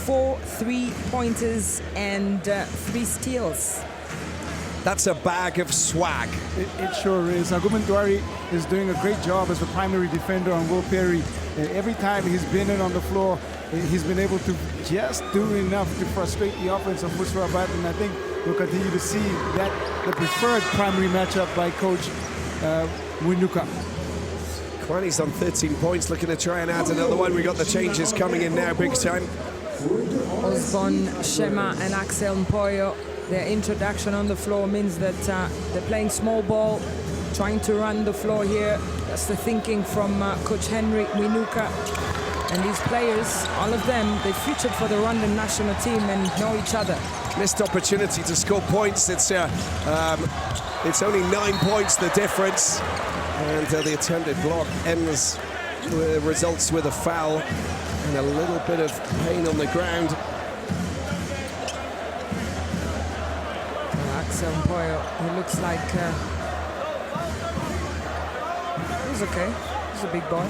4 3-pointers, and 3 steals. That's a bag of swag. It sure is. Hagamantuari is doing a great job as the primary defender on Will Perry. And every time he's been in on the floor, he's been able to just do enough to frustrate the offense of FUS Rabat. And I think we'll continue to see that the preferred primary matchup by Coach Winuka. Kwani's on 13 points, looking to try and add another one. We got the changes coming in now, big time. Osborne, Shema, and Axel Mpoyo. Their introduction on the floor means that they're playing small ball, trying to run the floor here. That's the thinking from Coach Henry Winuka. And these players, all of them, they featured for the Rwandan national team and know each other. Missed opportunity to score points. It's only 9 points, the difference. And the attempted block ends, results with a foul and a little bit of pain on the ground. Axel Mpoyo, he looks like he's okay. He's a big boy.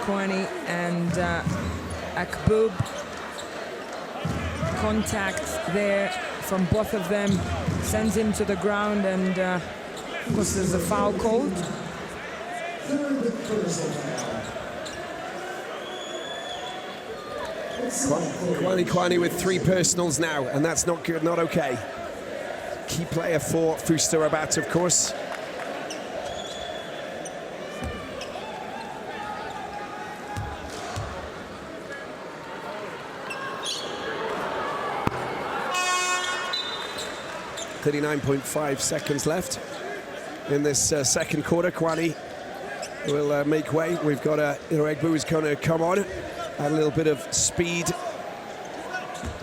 Kwani and Akbub. Contact there from both of them. Sends him to the ground, and of course there's a foul called. Kwani with 3 personals now, and that's not good, not okay. Key player for FUS Rabat, of course. .5 seconds left in this second quarter. Kwani will make way. We've got Egbu who's going to come on. Add a little bit of speed.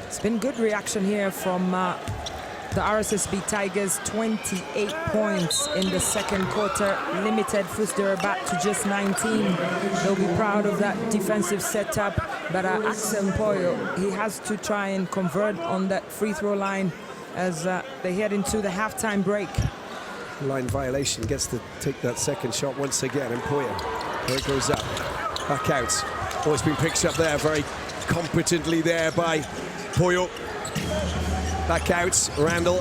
It's been good reaction here from the RSSB Tigers. 28 points in the second quarter, limited FUS Rabat to just 19. They'll be proud of that defensive setup, but Axel Mpoyo, he has to try and convert on that free throw line as they head into the halftime break. Line violation, gets to take that second shot once again, and Mpoyo, there it goes up, back out. Oh, it's been picked up there very competently there by Mpoyo. Back out, Randall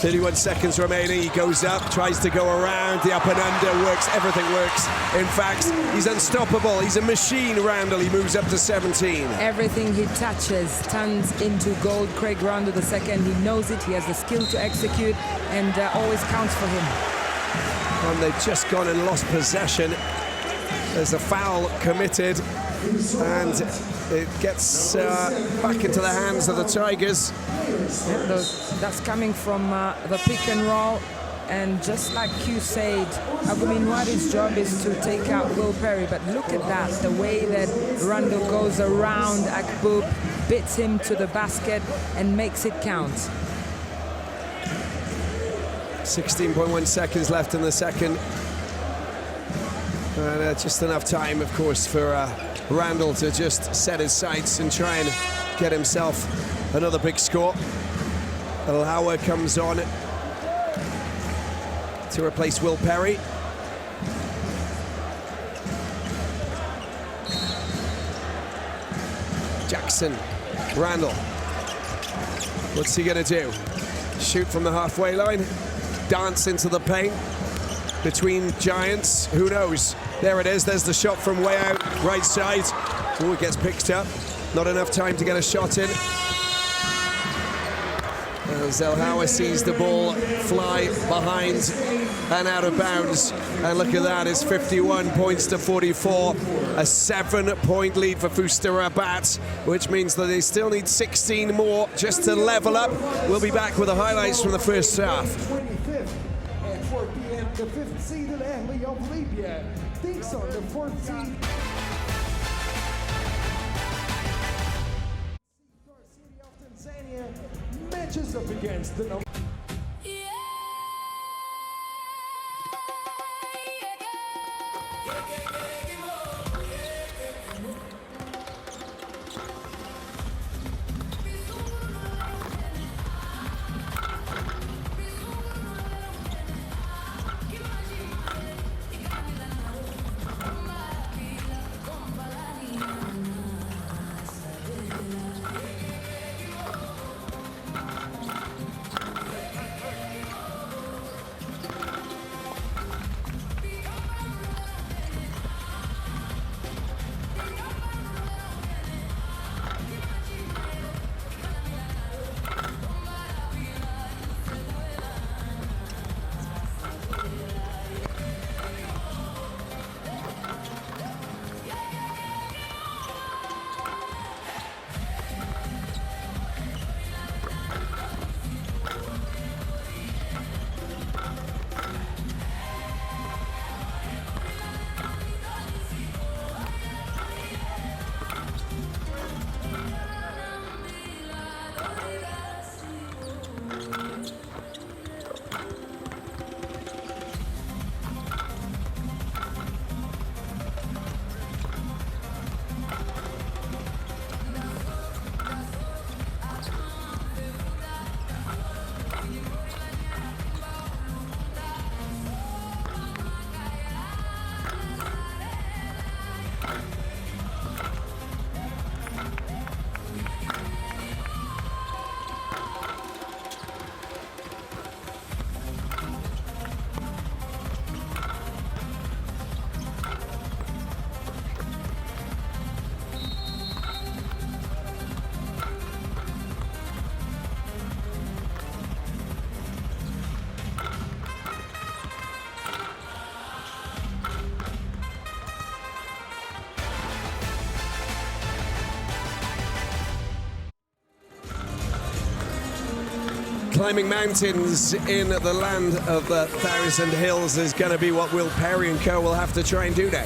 31 seconds remaining. He goes up, tries to go around. The up and under works. Everything works. In fact, he's unstoppable. He's a machine, Randall. He moves up to 17. Everything he touches turns into gold. Craig Randall II, he knows it. He has the skill to execute and always counts for him. And they've just gone and lost possession. There's a foul committed, and it gets back into the hands of the Tigers. That's coming from the pick and roll, and just like you said, Aguminwari's job is to take out Will Perry, but look at that, the way that Randall goes around Akbub, bits him to the basket and makes it count. 16.1 seconds left in the second. And just enough time, of course, for Randall to just set his sights and try and get himself another big score. Alhawa comes on to replace Will Perry. Jackson, Randall. What's he gonna do? Shoot from the halfway line, dance into the paint between giants, who knows? There it is, there's the shot from way out, right side. Oh, it gets picked up. Not enough time to get a shot in. As Alhawa sees the ball fly behind and out of bounds. And look at that, it's 51 points to 44. A 7-point lead for FUS Rabat, which means that they still need 16 more just to level up. We'll be back with the highlights from the first half. 25th at 4 p.m. The 5th seed Al Ahly of Libya takes on the 4th seed City of Tanzania, matches up against the number. Climbing mountains in the land of the 1,000 hills is going to be what Will Perry and co will have to try and do now.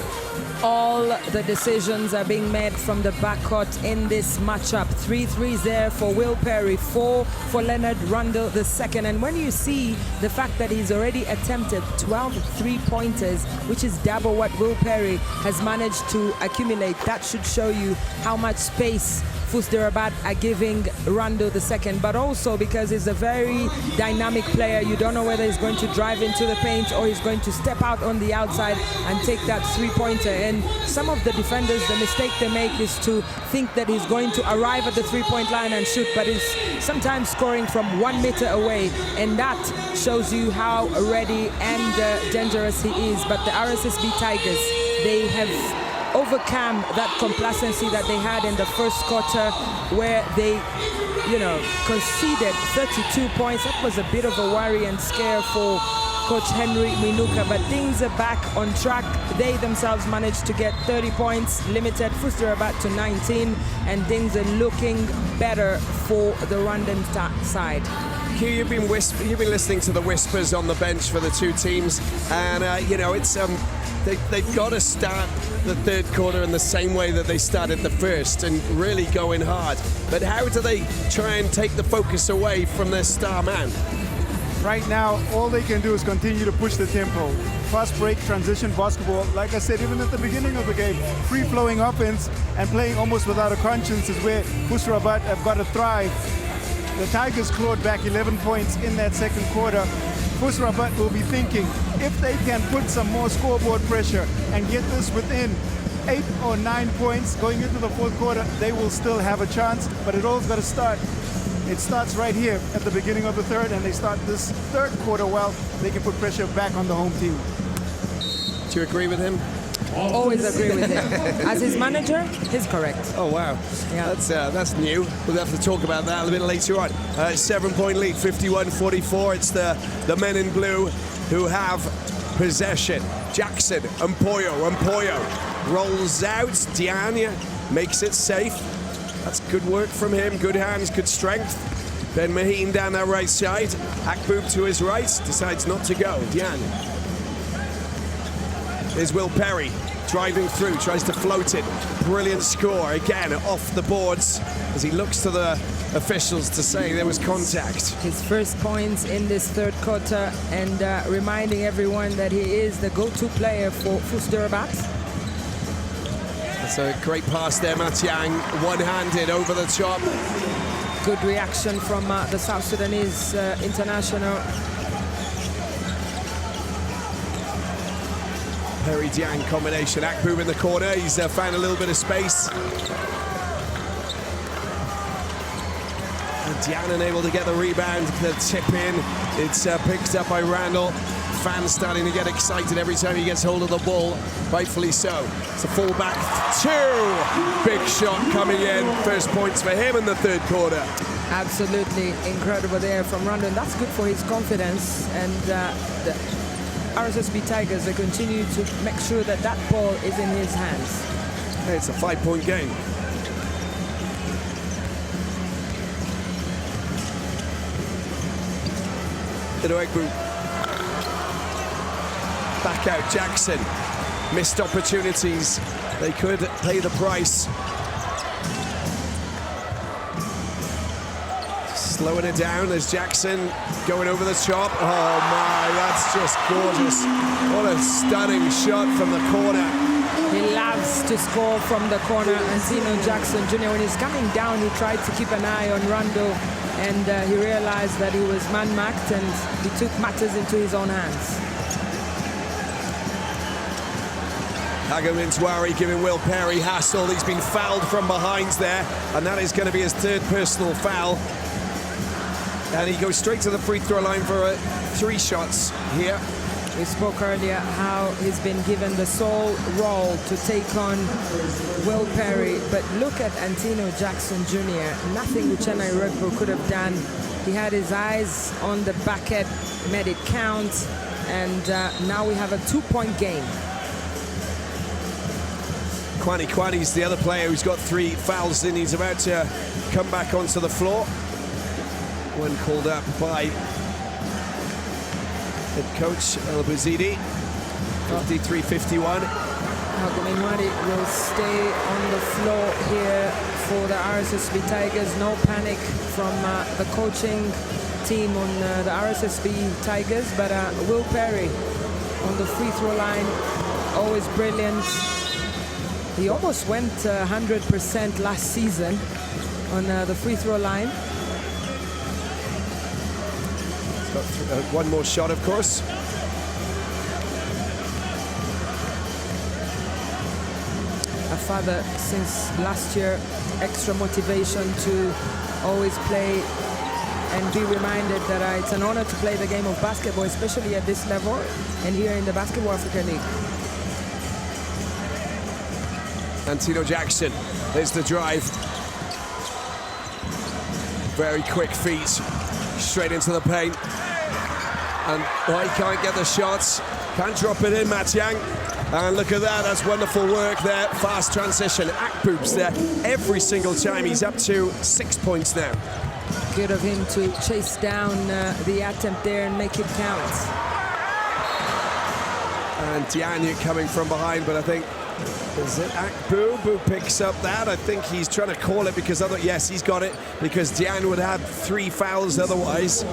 All the decisions are being made from the backcourt in this matchup. 3 threes there for Will Perry, 4 for Leonard Randall II. And when you see the fact that he's already attempted 12 3-pointers, which is double what Will Perry has managed to accumulate, that should show you how much space FUS FUS Rabat are giving Rando the second, but also because he's a very dynamic player. You don't know whether he's going to drive into the paint or he's going to step out on the outside and take that three-pointer. And some of the defenders, the mistake they make is to think that he's going to arrive at the three-point line and shoot, but he's sometimes scoring from 1 meter away, and that shows you how ready and dangerous he is. But the RSSB Tigers, they have overcome that complacency that they had in the first quarter, where they, you know, conceded 32 points. That was a bit of a worry and scare for Coach Henry Minuka, but things are back on track. They themselves managed to get 30 points, limited FUS Rabat to 19, and things are looking better for the Rwandan side. Hugh, you've been listening to the whispers on the bench for the two teams, and you know, it's they've got to start the third quarter in the same way that they started the first, and really going hard. But how do they try and take the focus away from their star man? Right now, all they can do is continue to push the tempo. Fast break, transition basketball. Like I said, even at the beginning of the game, free-flowing offense and playing almost without a conscience is where FUS Rabat have got to thrive. The Tigers clawed back 11 points in that second quarter. FUS Rabat will be thinking, if they can put some more scoreboard pressure and get this within 8 or 9 points going into the fourth quarter, they will still have a chance, but it all's got to start. It starts right here at the beginning of the third, and they start this third quarter well. They can put pressure back on the home team. Do you agree with him? Always agree with him. As his manager, he's correct. Oh wow, yeah. That's new. We'll have to talk about that a little bit later on. 7-point lead, 51-44. It's the men in blue who have possession. Jackson, Mpoyo rolls out. Diana makes it safe. That's good work from him. Good hands, good strength. Ben Maheen down that right side. Akboob to his right, decides not to go. Diana. There's Will Perry driving through, tries to float it. Brilliant score, again, off the boards as he looks to the officials to say there was contact. His first points in this third quarter, and reminding everyone that he is the go-to player for FUS Rabat. That's a great pass there, Matiang, one-handed over the top. Good reaction from the South Sudanese international. Perry Diang combination. Akboob in the corner. He's found a little bit of space. And Diang unable to get the rebound. The tip in. It's picked up by Randall. Fans starting to get excited every time he gets hold of the ball. Rightfully so. It's a fullback. Two. Big shot coming in. First points for him in the third quarter. Absolutely incredible there from Randall. That's good for his confidence, and the RSSB Tigers, they continue to make sure that that ball is in his hands. Hey, it's a 5-point game. Back out, Jackson. Missed opportunities. They could pay the price. Slowing it down as Jackson going over the top. Oh my, that's just gorgeous. What a stunning shot from the corner. He loves to score from the corner. Antino Jackson Jr., when he's coming down, he tried to keep an eye on Rando, and he realized that he was man-marked, and he took matters into his own hands. Hago Mintwari giving Will Perry hassle. He's been fouled from behind there, and that is going to be his third personal foul. And he goes straight to the free throw line for 3 shots here. We spoke earlier how he's been given the sole role to take on Will Perry, but look at Antino Jackson Jr. Nothing Uchenna Iregbo could have done. He had his eyes on the bucket, made it count, and now we have a 2-point game. Kwani's the other player who's got 3 fouls in. He's about to come back onto the floor. One called up by head coach El Bouzidi. 53-51. Hagominwadi will stay on the floor here for the RSSB Tigers. No panic from the coaching team on the RSSB Tigers, but Will Perry on the free throw line, always brilliant. He almost went 100% last season. on the free throw line. He's got one more shot, of course. A father since last year, extra motivation to always play and be reminded that it's an honor to play the game of basketball, especially at this level and here in the Basketball Africa League. Antino Jackson, there's the drive. Very quick feet, straight into the paint. And he can't get the shots, can't drop it in, Matiang. And look at that, that's wonderful work there. Fast transition, Akboob's there every single time. He's up to 6 points now. Good of him to chase down the attempt there and make it count. And Diagne coming from behind, but I think, is it Akboob who picks up that? I think he's trying to call it because yes, he's got it, because Diagne would have 3 fouls otherwise.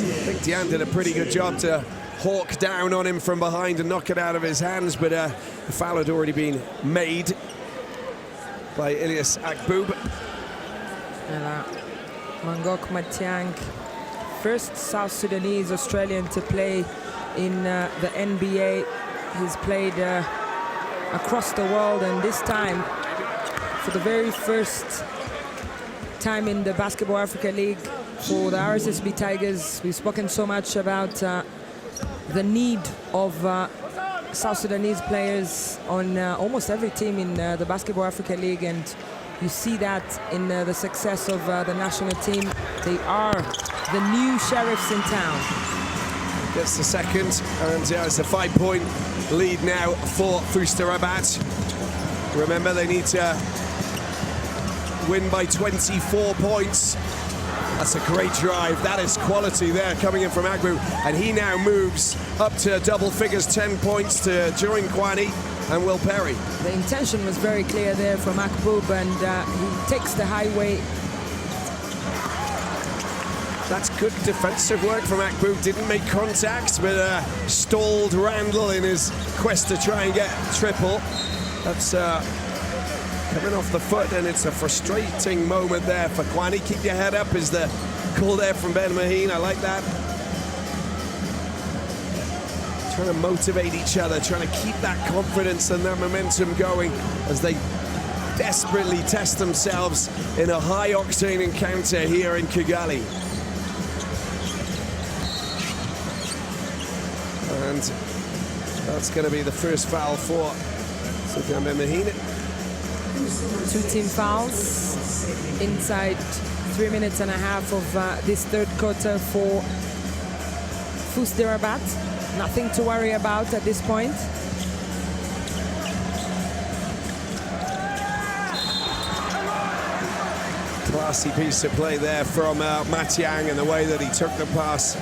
I think Diagne did a pretty good job to hawk down on him from behind and knock it out of his hands, but the foul had already been made by Ilyas Akboob. Mangok Matiang, first South Sudanese Australian to play in the NBA. He's played across the world, and this time, for the very first time in the Basketball Africa League for the RSSB Tigers. We've spoken so much about the need of South Sudanese players on almost every team in the Basketball Africa League, and you see that in the success of the national team. They are the new sheriffs in town. Gets the second, and it's a 5-point lead now for FUS Rabat. Remember, they need to win by 24 points. That's a great drive. That is quality there coming in from Akboob. And he now moves up to double figures, 10 points to Jorin Kwani and Will Perry. The intention was very clear there from Akboob, and he takes the highway. That's good defensive work from Akboob. Didn't make contact, but stalled Randall in his quest to try and get triple. That's coming off the foot, and it's a frustrating moment there for Kwani. Keep your head up is the call there from Ben Maheen. I like that. Trying to motivate each other, trying to keep that confidence and that momentum going as they desperately test themselves in a high-octane encounter here in Kigali. And that's going to be the first foul for Ben Maheen. 2 team fouls inside 3 minutes and a half of this third quarter for FUS Rabat. Nothing to worry about at this point. Classy piece of play there from Matiang, and the way that he took the pass,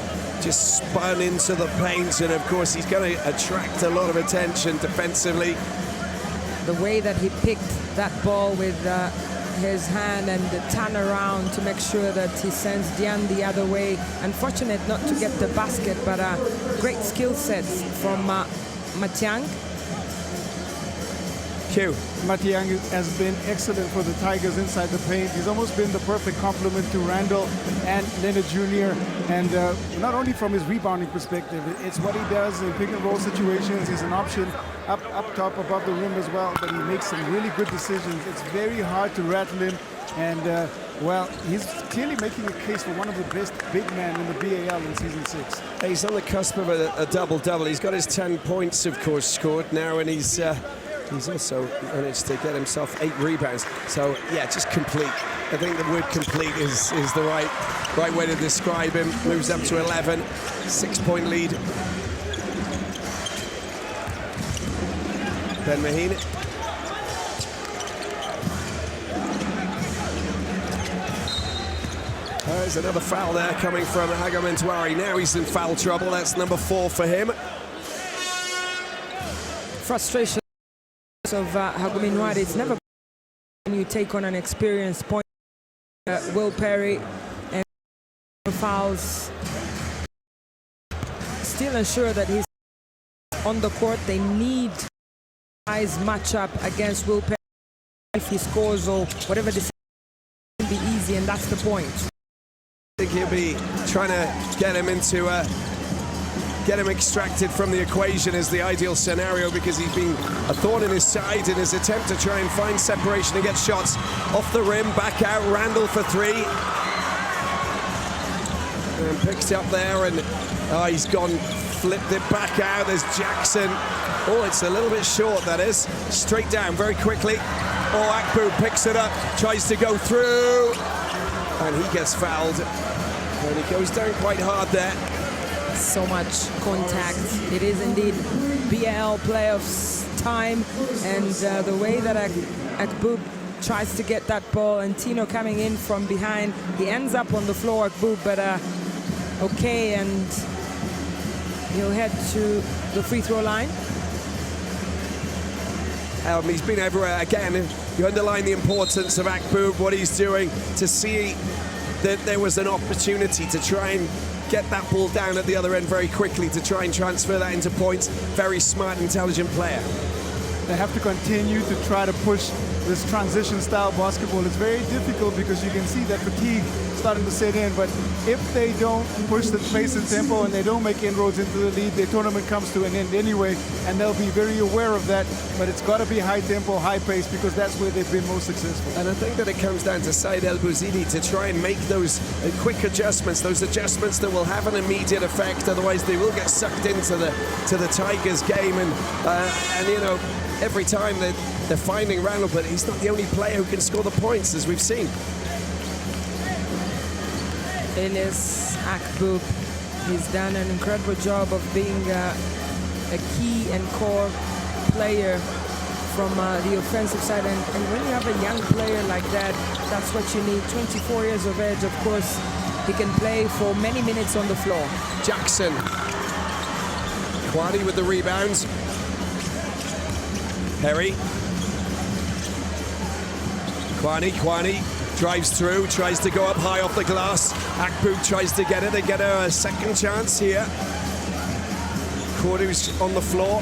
just spun into the paint, and of course he's going to attract a lot of attention defensively. The way that he picked that ball with his hand and the turn around to make sure that he sends Diagne the other way. Unfortunate not to get the basket, but great skill sets from Matiang. Q. Matiang has been excellent for the Tigers inside the paint. He's almost been the perfect complement to Randall and Leonard Jr. And not only from his rebounding perspective, it's what he does in pick and roll situations. He's an option up top above the rim as well, but he makes some really good decisions. It's very hard to rattle him, and well, he's clearly making a case for one of the best big men in the BAL in season 6. He's on the cusp of a double-double. He's got his 10 points, of course, scored now, and he's also managed to get himself 8 rebounds. So yeah, just complete. I think the word complete is the right way to describe him. Moves up to 11, 6-point lead. Ben Maheen. There's another foul there coming from Haga Mentwari. Now he's in foul trouble. That's number 4 for him. Frustration of Haga Mentwari. It's never when you take on an experienced point. Will Perry and fouls still ensure that he's on the court. They need Nice matchup against Will Perry. If he scores or whatever, this will be easy, and that's the point. I think he'll be trying to get him extracted from the equation is the ideal scenario, because he's been a thorn in his side in his attempt to try and find separation and get shots off the rim. Back out, Randall for three. And picked up there, and he's gone, flipped it back out. There's Jackson. Oh, it's a little bit short, that is. Straight down very quickly. Oh, Akbu picks it up, tries to go through, and he gets fouled. And he goes down quite hard there. So much contact. It is indeed BAL playoffs time, and the way that Akbu tries to get that ball, and Tino coming in from behind, he ends up on the floor, Akbu, but okay, and he'll head to the free throw line. He's been everywhere. Again, you underline the importance of Akbu, what he's doing, to see that there was an opportunity to try and get that ball down at the other end very quickly, to try and transfer that into points. Very smart, intelligent player. They have to continue to try to push this transition style basketball. It's very difficult because you can see that fatigue starting to set in, but if they don't push the pace and tempo and they don't make inroads into the lead, the tournament comes to an end anyway, and they'll be very aware of that. But it's got to be high tempo, high pace, because that's where they've been most successful. And I think that it comes down to Said El Bouzidi to try and make those quick adjustments, those adjustments that will have an immediate effect. Otherwise, they will get sucked into the Tigers game, and you know, every time they're finding Randall, but he's not the only player who can score the points, as we've seen. Enes Akbu, he's done an incredible job of being a key and core player from the offensive side, and when you have a young player like that, that's what you need. 24 years of age, of course, he can play for many minutes on the floor. Jackson, Kwani with the rebounds. Perry. Kwani drives through, tries to go up high off the glass. Akbu tries to get it. They get a second chance here. Kordu's on the floor.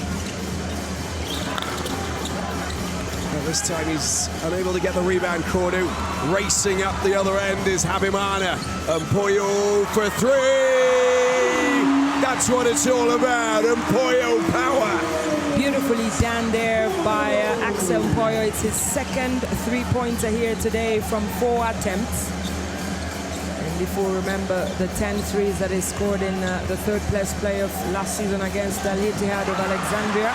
Well, this time he's unable to get the rebound, Kordu. Racing up the other end is Habimana. And Poyo for three! That's what it's all about, and Poyo power. Beautifully done there by Axel Poyo. It's his second three-pointer here today from 4 attempts. And if we remember the 10 threes that he scored in the third-place playoff last season against Al Ittihad of Alexandria.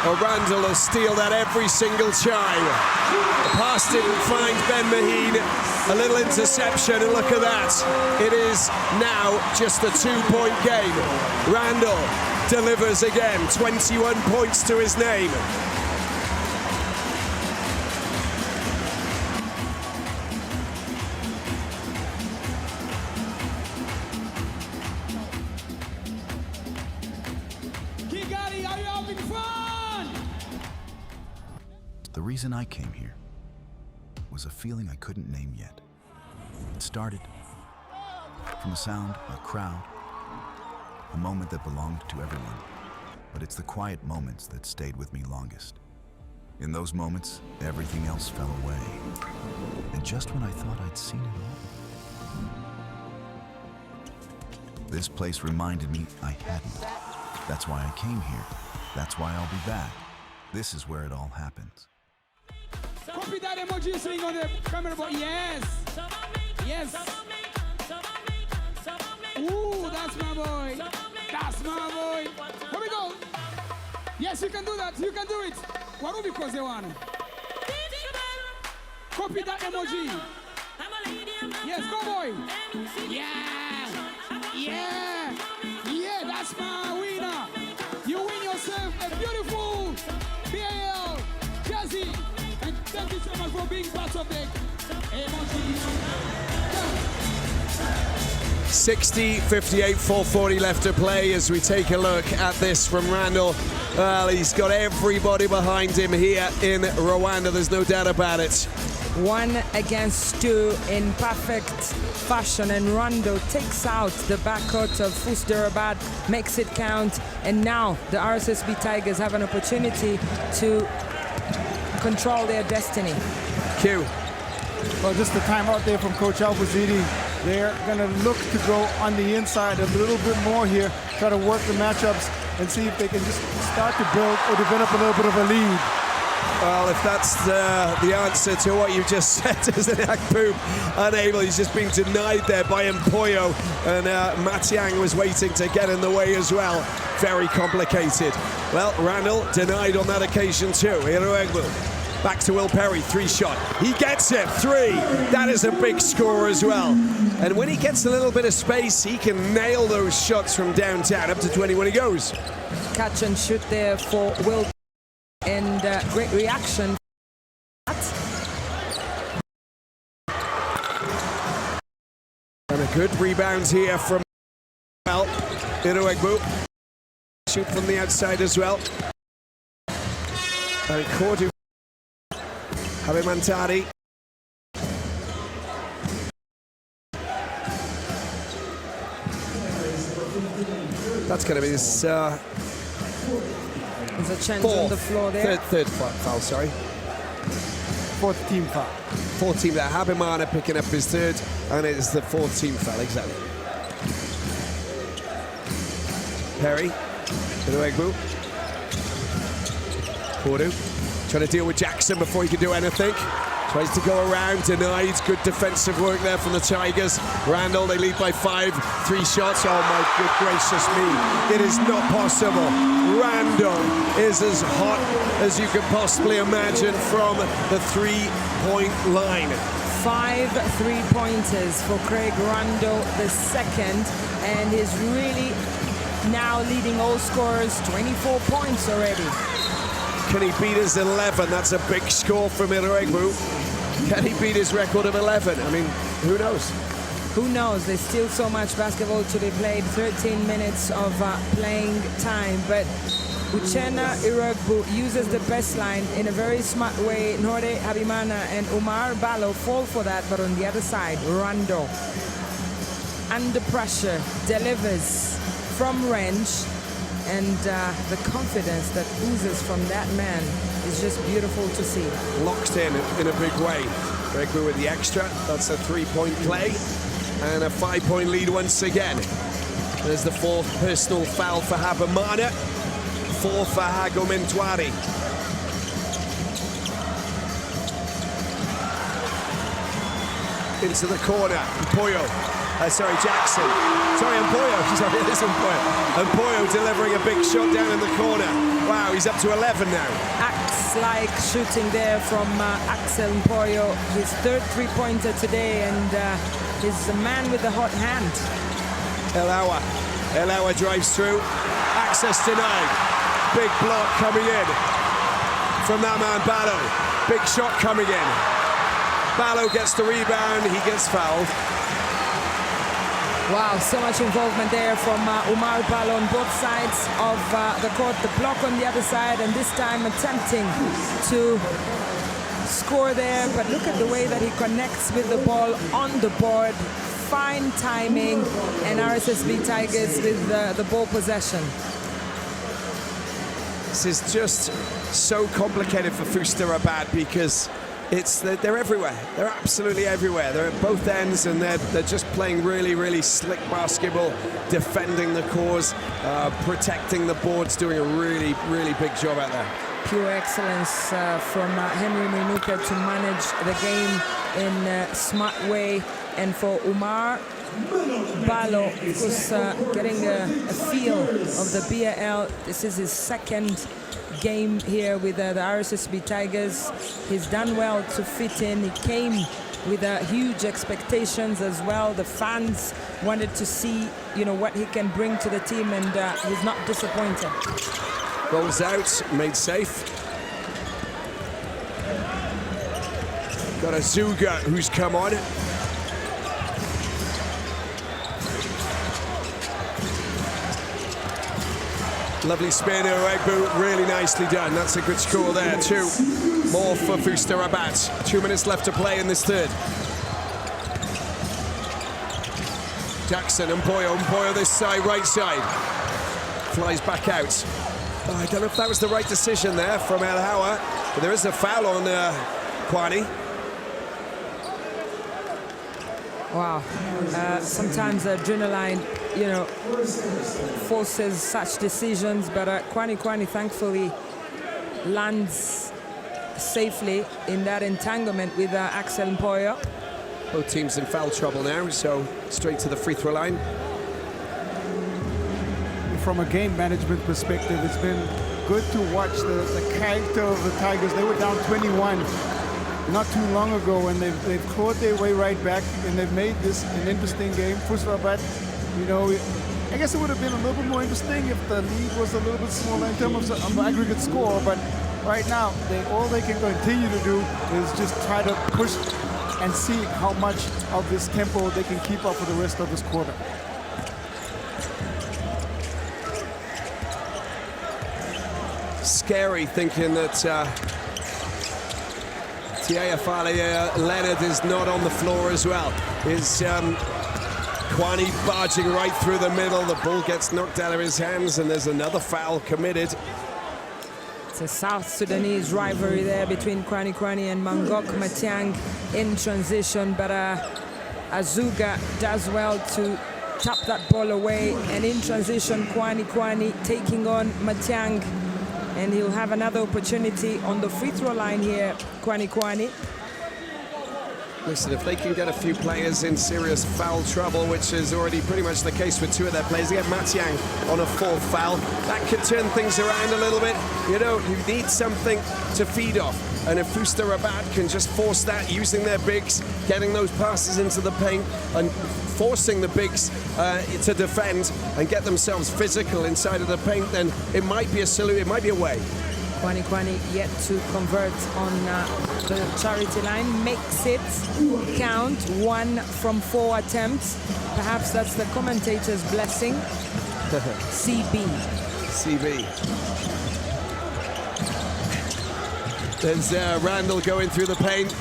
Oh, Randall will steal that every single time. The pass didn't find Ben Maheen. A little interception, and look at that. It is now just a 2-point game. Randall delivers again, 21 points to his name. Kigali, are you having fun? The reason I came here was a feeling I couldn't name yet. It started from a sound, a crowd, a moment that belonged to everyone. But it's the quiet moments that stayed with me longest. In those moments, everything else fell away. And just when I thought I'd seen it all, this place reminded me I hadn't. That's why I came here. That's why I'll be back. This is where it all happens. Copy that emoji swing on the camera, boy. Yes. Yes. Ooh, that's my boy. That's my boy. Here we go. Yes, you can do that. You can do it. What because they want? Copy that emoji. Yes, go boy. Yeah. Yeah. Yeah, that's my winner. You win yourself a beautiful BAL jersey. And thank you so much for being part of the emoji. 60, 58, 4:40 left to play as we take a look at this from Randall. Well, he's got everybody behind him here in Rwanda, there's no doubt about it. 1 against 2 in perfect fashion, and Rondo takes out the backcourt of FUS Rabat, makes it count, and now the RSSB Tigers have an opportunity to control their destiny. Q. Well, just the timeout there from Coach Al-Waziri. They're going to look to go on the inside a little bit more here, try to work the matchups and see if they can just start to build or develop a little bit of a lead. Well, if that's the answer to what you just said, isn't it, Akpoop? Unable, he's just been denied there by Mpoyo, and Matiang was waiting to get in the way as well. Very complicated. Well, Randall denied on that occasion too. Iruegbu. Back to Will Perry, 3-shot. He gets it, 3. That is a big score as well. And when he gets a little bit of space, he can nail those shots from downtown, up to 20 when he goes. Catch and shoot there for Will, and great reaction. And a good rebound here from Iruegbu. Shoot from the outside as well. And Cordu. Habimantari. That's going to be his There's a chance on the floor there. Third foul, sorry. Fourth team foul. Fourth team there. Habimana picking up his third, and it's the fourth team foul, exactly. Perry. Iruegbu. Cordu. Trying to deal with Jackson before he can do anything. Tries to go around, denied. Good defensive work there from the Tigers. Randall, they lead by 5, 3 shots. Oh my good gracious me. It is not possible. Randall is as hot as you could possibly imagine from the 3-point line. 5 3-pointers for Craig Rondo II, and he's really now leading all scorers, 24 points already. Can he beat his 11? That's a big score from Iruegbu. Can he beat his record of 11? I mean, who knows? Who knows? There's still so much basketball to be played. 13 minutes of playing time, but Uchenna Iruegbu uses the best line in a very smart way. Norde Habimana and Umar Balo fall for that, but on the other side, Rondo, under pressure, delivers from range. And the confidence that oozes from that man is just beautiful to see. Locked in a big way. Iruegbu with the extra. That's a 3-point play. And a 5-point lead once again. There's the 4th personal foul for Habimana. 4 for Hagomintwari. Into the corner. Mpoyo. Jackson. Mpoyo. Sorry, it is Mpoyo. Mpoyo delivering a big shot down in the corner. Wow, he's up to 11 now. Axe-like shooting there from Axel Mpoyo. His 3rd 3-pointer today, and he's a man with a hot hand. Elawa drives through. Access denied. Big block coming in from that man, Balo. Big shot coming in. Balo gets the rebound. He gets fouled. Wow, so much involvement there from Umar Balo on both sides of the court. The block on the other side, and this time attempting to score there. But look at the way that he connects with the ball on the board. Fine timing, and RSSB Tigers with the ball possession. This is just so complicated for FUS Rabat because they're everywhere. They're absolutely everywhere. They're at both ends, and they're just playing really, really slick basketball, defending the cause, protecting the boards, doing a really, really big job out there. Pure excellence from Henry Minuka to manage the game in a smart way, and for Umar Balo, of course, getting a feel of the BAL. This is his 2nd game here with the RSSB Tigers. He's done well to fit in. He came with huge expectations as well. The fans wanted to see, what he can bring to the team, and he's not disappointed. Rolls out, made safe. Got a Zuga who's come on. Lovely spin, Iruegbu, really nicely done. That's a good score there, 2 more for FUS Rabat. 2 minutes left to play in this third. Jackson, Mpoyo this side, right side. Flies back out. Oh, I don't know if that was the right decision there from El Hawa, but there is a foul on Kwani. Wow. Sometimes adrenaline, you know, forces such decisions, but Kwani thankfully lands safely in that entanglement with Axel Mpoyo. Both teams in foul trouble now, so straight to the free throw line. From a game management perspective, it's been good to watch the character of the Tigers. They were down 21 not too long ago, and they've clawed their way right back, and they've made this an interesting game. FUS Rabat, you know, I guess it would have been a little bit more interesting if the lead was a little bit smaller in terms of aggregate score, but right now, all they can continue to do is just try to push and see how much of this tempo they can keep up for the rest of this quarter. Scary thinking that Tiafale Leonard is not on the floor as well. Is Kwani barging right through the middle. The ball gets knocked out of his hands, and there's another foul committed. It's a South Sudanese rivalry there between Kwani and Mangok Matiang in transition, but Azuga does well to tap that ball away, and in transition Kwani taking on Matiang, and he'll have another opportunity on the free throw line here. Kwani. Listen, if they can get a few players in serious foul trouble, which is already pretty much the case with two of their players, they get Matiang on a fourth foul, that could turn things around a little bit. You know, you need something to feed off. And if FUS Rabat can just force that, using their bigs, getting those passes into the paint, and forcing the bigs to defend and get themselves physical inside of the paint, then it might be a solution, it might be a way. Kwani yet to convert on the charity line, makes it count 1 from 4 attempts. Perhaps that's the commentator's blessing. CB. There's Randall going through the paint.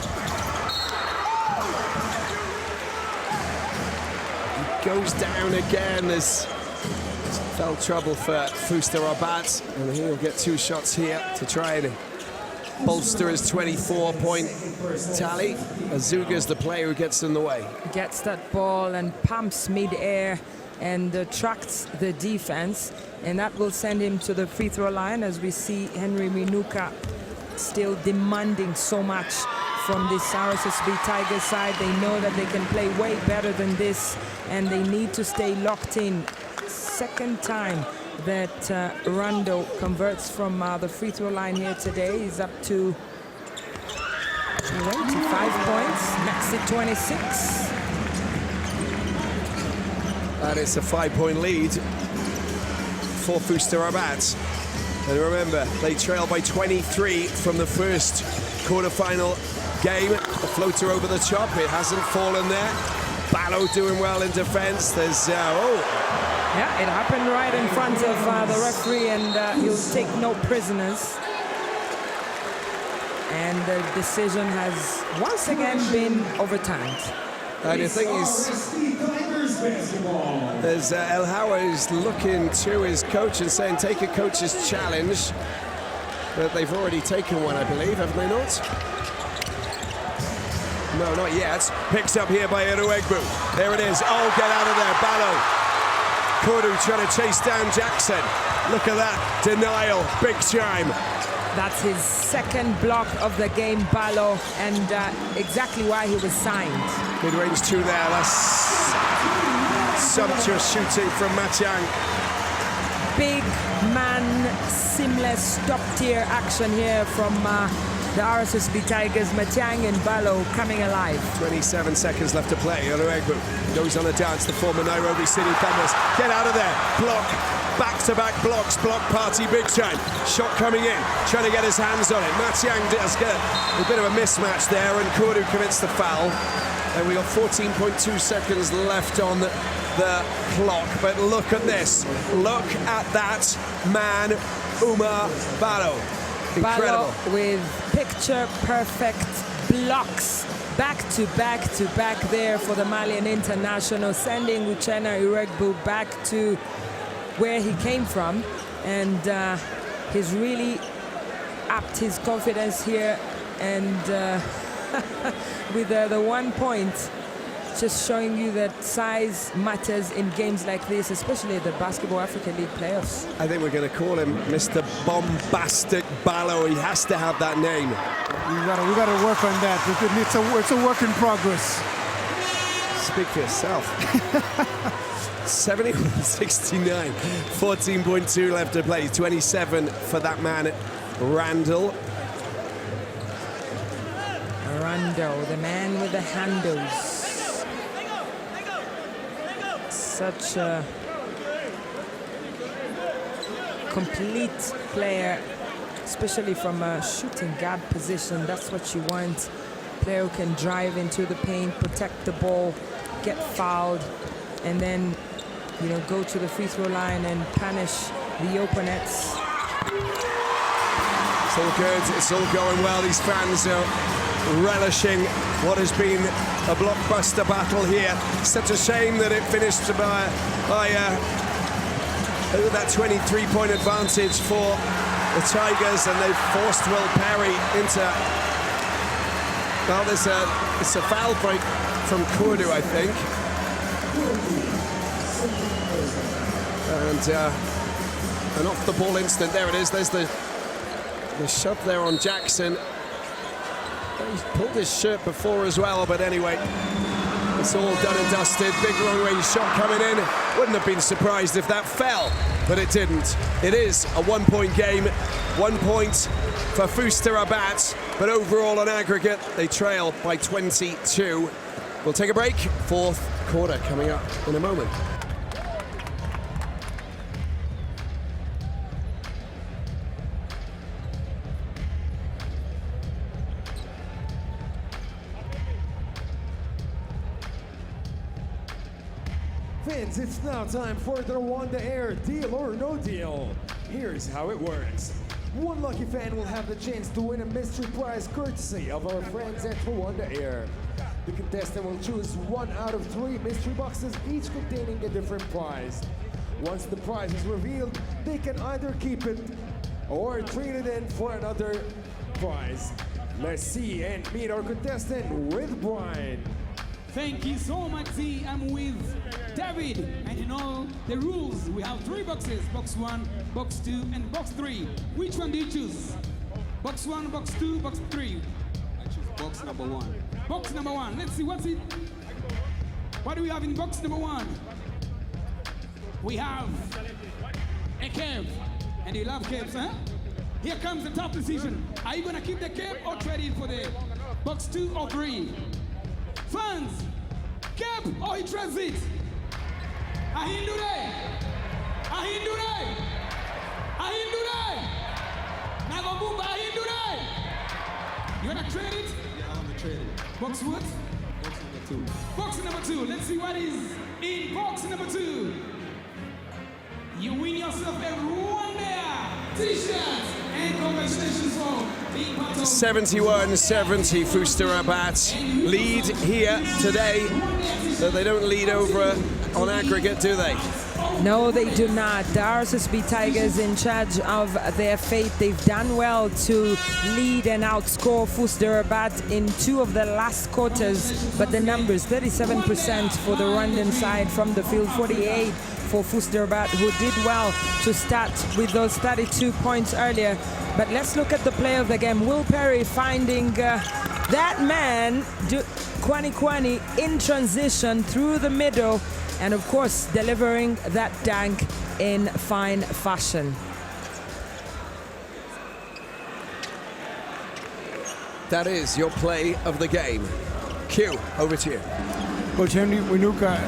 He goes down again. There's foul trouble for FUS Rabat, and he'll get 2 shots here to try and bolster his 24-point tally. Azuga's the player who gets in the way. Gets that ball and pumps mid-air and tracks the defense, and that will send him to the free throw line, as we see Henry Minuka still demanding so much from this RSSB Tigers side. They know that they can play way better than this, and they need to stay locked in. Second time that Rando converts from the free throw line here today. He's up to 25 points, makes it 26. And it's a 5-point lead for FUS Rabat. And remember, they trail by 23 from the first quarterfinal game. The floater over the top, it hasn't fallen there. BAL doing well in defense. There's, Yeah, it happened right in front of the referee, and he'll take no prisoners. And the decision has once again been overturned. And the thing is, there's El Hawa who's looking to his coach and saying, take a coach's challenge. But they've already taken one, I believe, haven't they not? No, not yet. Picks up here by Eruegbu. There it is. Oh, get out of there, BAL. Kodu trying to chase down Jackson. Look at that denial, big time. That's his second block of the game, BAL, and exactly why he was signed. Mid-range 2 there, that's sumptuous shooting from Matiang. Big man, seamless top-tier action here from the RSSB Tigers. Matiang and BAL coming alive. 27 seconds left to play. Eruegbu goes on the dance, the former Nairobi City Thunders. Get out of there, block. Back-to-back blocks, block party big time. Shot coming in, trying to get his hands on it. Matiang does get a bit of a mismatch there, and Kodu commits the foul. And we got 14.2 seconds left on the clock. But look at this. Look at that man, Umar BAL. Incredible. BAL with picture-perfect blocks back to back there for the Malian international, sending Uchenna Iregbu back to where he came from, and he's really upped his confidence here, and with the 1 point, just showing you that size matters in games like this, especially the Basketball Africa League playoffs. I think we're going to call him Mr. Bombastic Ballo. He has to have that name. We gotta work on that. It's a work in progress. Speak for yourself. 71-69, 14.2 left to play. 27 for that man, Randall. Randall, the man with the handles. Such a complete player, especially from a shooting guard position. That's what you want. Player who can drive into the paint, protect the ball, get fouled, and then, you know, go to the free throw line and punish the opponents. It's all good, it's all going well. These fans are relishing what has been a blockbuster battle here. Such a shame that it finished by that 23-point advantage for the Tigers, and they've forced Will Perry into... Well, it's a foul break from Kurdu, I think. And an off-the-ball instant. There it is. There's the shove there on Jackson. He's pulled his shirt before as well, but anyway, it's all done and dusted. Big long-range shot coming in. Wouldn't have been surprised if that fell, but it didn't. It is a one-point game. 1 point for FUS Rabat, but overall on aggregate, they trail by 22. We'll take a break. Fourth quarter coming up in a moment. Fans, it's now time for the Rwanda Air Deal or No Deal. Here's how it works. One lucky fan will have the chance to win a mystery prize courtesy of our friends at Rwanda Air. The contestant will choose 1 out of 3 mystery boxes, each containing a different prize. Once the prize is revealed, they can either keep it or trade it in for another prize. Let's see and meet our contestant with Brian. Thank you so much, Z. I'm with David, and you know the rules. We have 3 boxes, box 1, box 2, and box 3. Which one do you choose? Box 1, box 2, box 3? I choose box number 1. Box number 1. Let's see, what's it? What do we have in box number 1? We have a cape, and you love capes, huh? Here comes the top decision. Are you gonna keep the cape or trade it for the box 2 or 3? Fans, cap or he trades it? Ahindure! Ahindure! Ahindure! Nagobumba Ahindure! You wanna trade it? Yeah, I want to trade it. Box what? Box number 2. Box number 2. Let's see what is in box number 2. You win yourself a Rwanda t-shirt, and congratulations for being part of 71-70 FUS Rabat lead here today. So they don't lead over on aggregate, do they? No, they do not. The RSSB Tigers in charge of their fate. They've done well to lead and outscore FUS Rabat in 2 of the last quarters. But the numbers, 37% for the Rwandan side from the field, 48 for FUS Rabat, who did well to start with those 32 points earlier. But let's look at the play of the game. Will Perry finding that man, Kwani Kwani, in transition through the middle, and of course delivering that dunk in fine fashion. That is your play of the game. Q, over to you. Coach Henry Winuka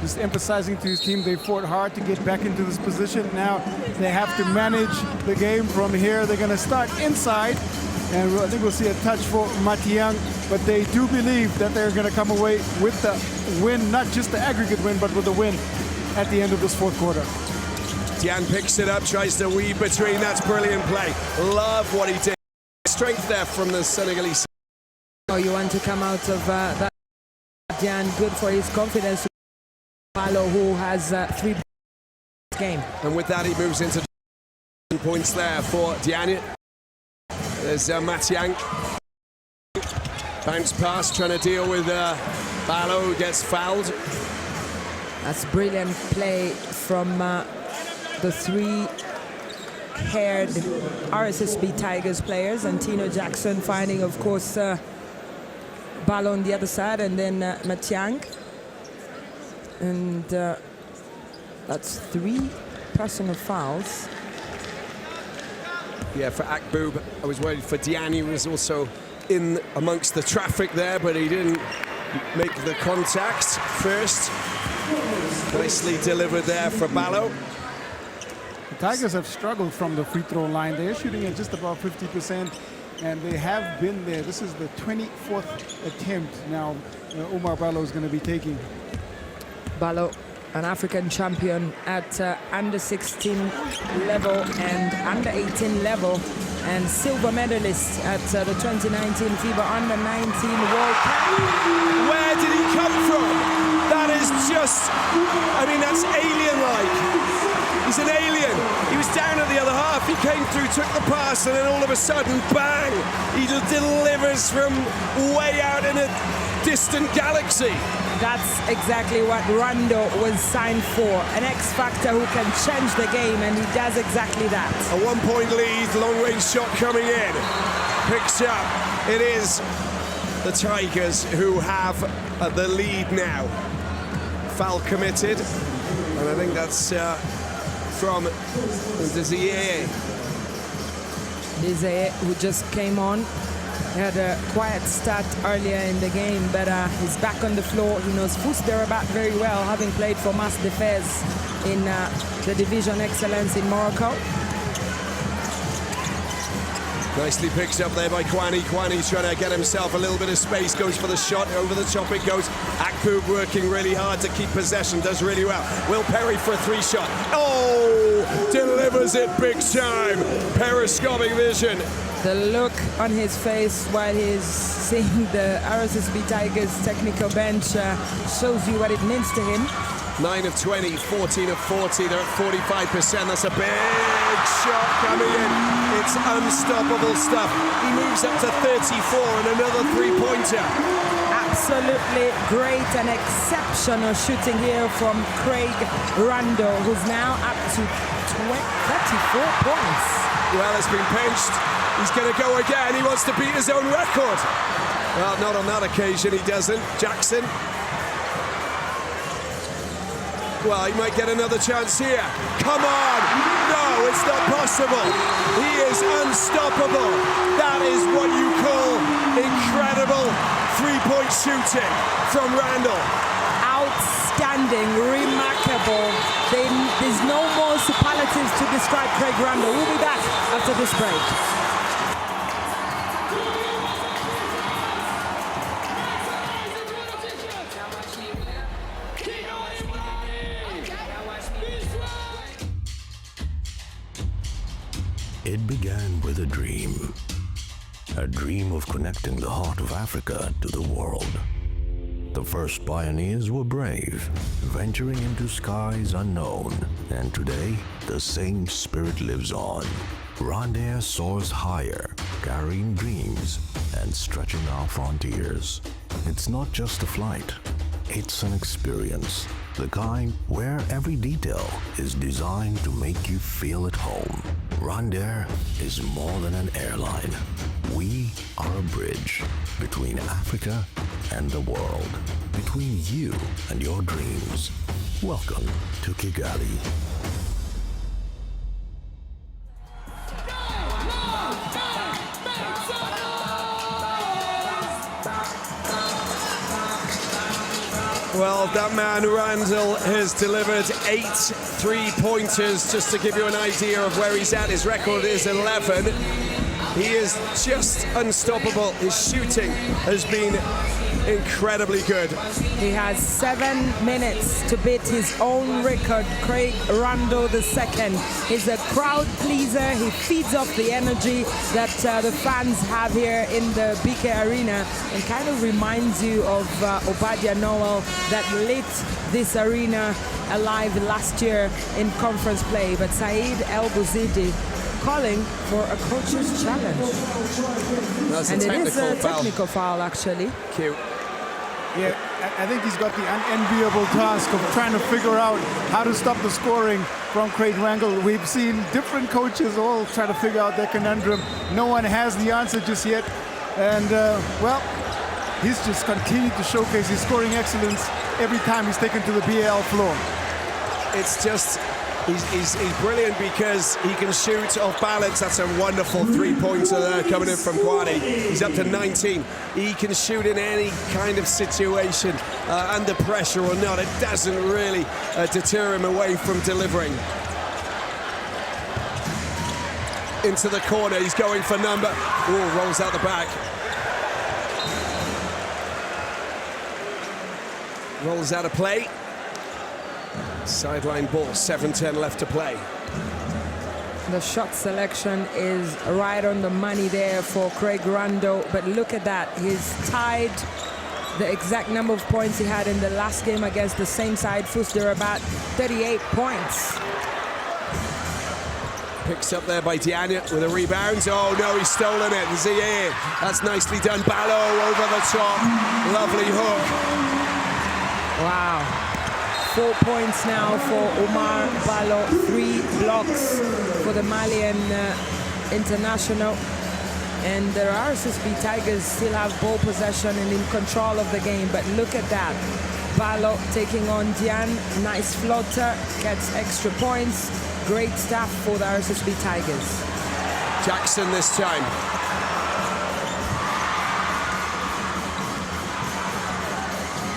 just emphasizing to his team they fought hard to get back into this position. Now they have to manage the game from here. They're going to start inside, and I think we'll see a touch for Matiang, but they do believe that they're going to come away with the win, not just the aggregate win, but with the win at the end of this 4th quarter. Diane picks it up, tries to weave between. That's brilliant play. Love what he did. Strength there from the Senegalese. You want to come out of that, Jan, good for his confidence. Balo, who has 3 game. And with that, he moves into points there for Diagne. There's Matiang. Bounce pass, trying to deal with Balo, who gets fouled. That's brilliant play from the 3-haired RSSB Tigers players, and Tino Jackson finding, of course, Balo on the other side, and then Matiang. And that's 3 personal fouls. Yeah, for Akboob, I was worried for Diagne, who was also in amongst the traffic there, but he didn't make the contact first. Nicely delivered there for Balo. The Tigers have struggled from the free throw line. They're shooting at just about 50%, and they have been there. This is the 24th attempt now Omar Balo is going to be taking. Balo, an African champion at under 16 level and under 18 level, and silver medalist at the 2019 FIBA under 19 World Cup. Where did he come from? That is just, I mean, that's alien-like. He's an alien. He was down at the other half. He came through, took the pass, and then all of a sudden, bang! He delivers from way out in a distant galaxy. That's exactly what Rondo was signed for. An X-factor who can change the game, and he does exactly that. A 1-point lead, long-range shot coming in. Picks up. It is the Tigers who have the lead now. Foul committed, and I think that's from Desire. Desire, who just came on. He had a quiet start earlier in the game, but he's back on the floor. He knows FUS Rabat very well, having played for Mas Defez in the Division Excellence in Morocco. Nicely picked up there by Kwani. Kwani's trying to get himself a little bit of space, goes for the shot, over the top it goes. Akboob working really hard to keep possession, does really well. Will Perry for a 3-shot. Oh, delivers it big time. Periscopic vision. The look on his face while he's seeing the RSSB Tigers technical bench shows you what it means to him. 9 of 20, 14 of 40, they're at 45%. That's a big shot coming in. It's unstoppable stuff. He moves up to 34 and another 3-pointer. Absolutely great and exceptional shooting here from Craig Rondo, who's now up to 34 points. Well, it's been pinched. He's going to go again. He wants to beat his own record. Well, not on that occasion, he doesn't. Jackson. Well, he might get another chance here. Come on! No, it's not possible. He is unstoppable. That is what you call incredible 3-point shooting from Randall. Outstanding, remarkable. There's no more superlatives to describe Craig Randall. We'll be back after this break. It began with a dream of connecting the heart of Africa to the world. The first pioneers were brave, venturing into skies unknown, and today the same spirit lives on. Rwandair soars higher, carrying dreams and stretching our frontiers. It's not just a flight, it's an experience. The kind where every detail is designed to make you feel at home. Rwandair is more than an airline. We are a bridge between Africa and the world, between you and your dreams. Welcome to Kigali. Well, that man, Randall, has delivered 8 3-pointers, just to give you an idea of where he's at. His record is 11. He is just unstoppable. His shooting has been incredibly good. He has 7 minutes to beat his own record, Craig Rando II. He's a crowd pleaser. He feeds off the energy that the fans have here in the BK Arena and kind of reminds you of Obadiah Noel that lit this arena alive last year in conference play. But Saeed El Bouzidi calling for a coach's challenge. And it is a technical foul, actually. Cute. Yeah, I think he's got the unenviable task of trying to figure out how to stop the scoring from Craig Randall. We've seen different coaches all try to figure out their conundrum. No one has the answer just yet. And, well, he's just continued to showcase his scoring excellence every time he's taken to the BAL floor. It's just, he's brilliant because he can shoot off balance. That's a wonderful three-pointer there coming in from Kwani. He's up to 19. He can shoot in any kind of situation, under pressure or not. It doesn't really deter him away from delivering. Into the corner, he's going for number. Ooh, rolls out the back. Rolls out of play. Sideline ball, 7:10 left to play. The shot selection is right on the money there for Craig Rando, but look at that. He's tied the exact number of points he had in the last game against the same side, FUS Rabat, 38 points. Picks up there by Diana with a rebound. Oh no, he's stolen it. Zia, that's nicely done. Ballo over the top. Lovely hook. Wow. 4 points now for Omar Ballo, 3 blocks for the Malian international. And the RSSB Tigers still have ball possession and in control of the game, but look at that. Ballo taking on Diane, nice floater, gets extra points. Great stuff for the RSSB Tigers. Jackson this time.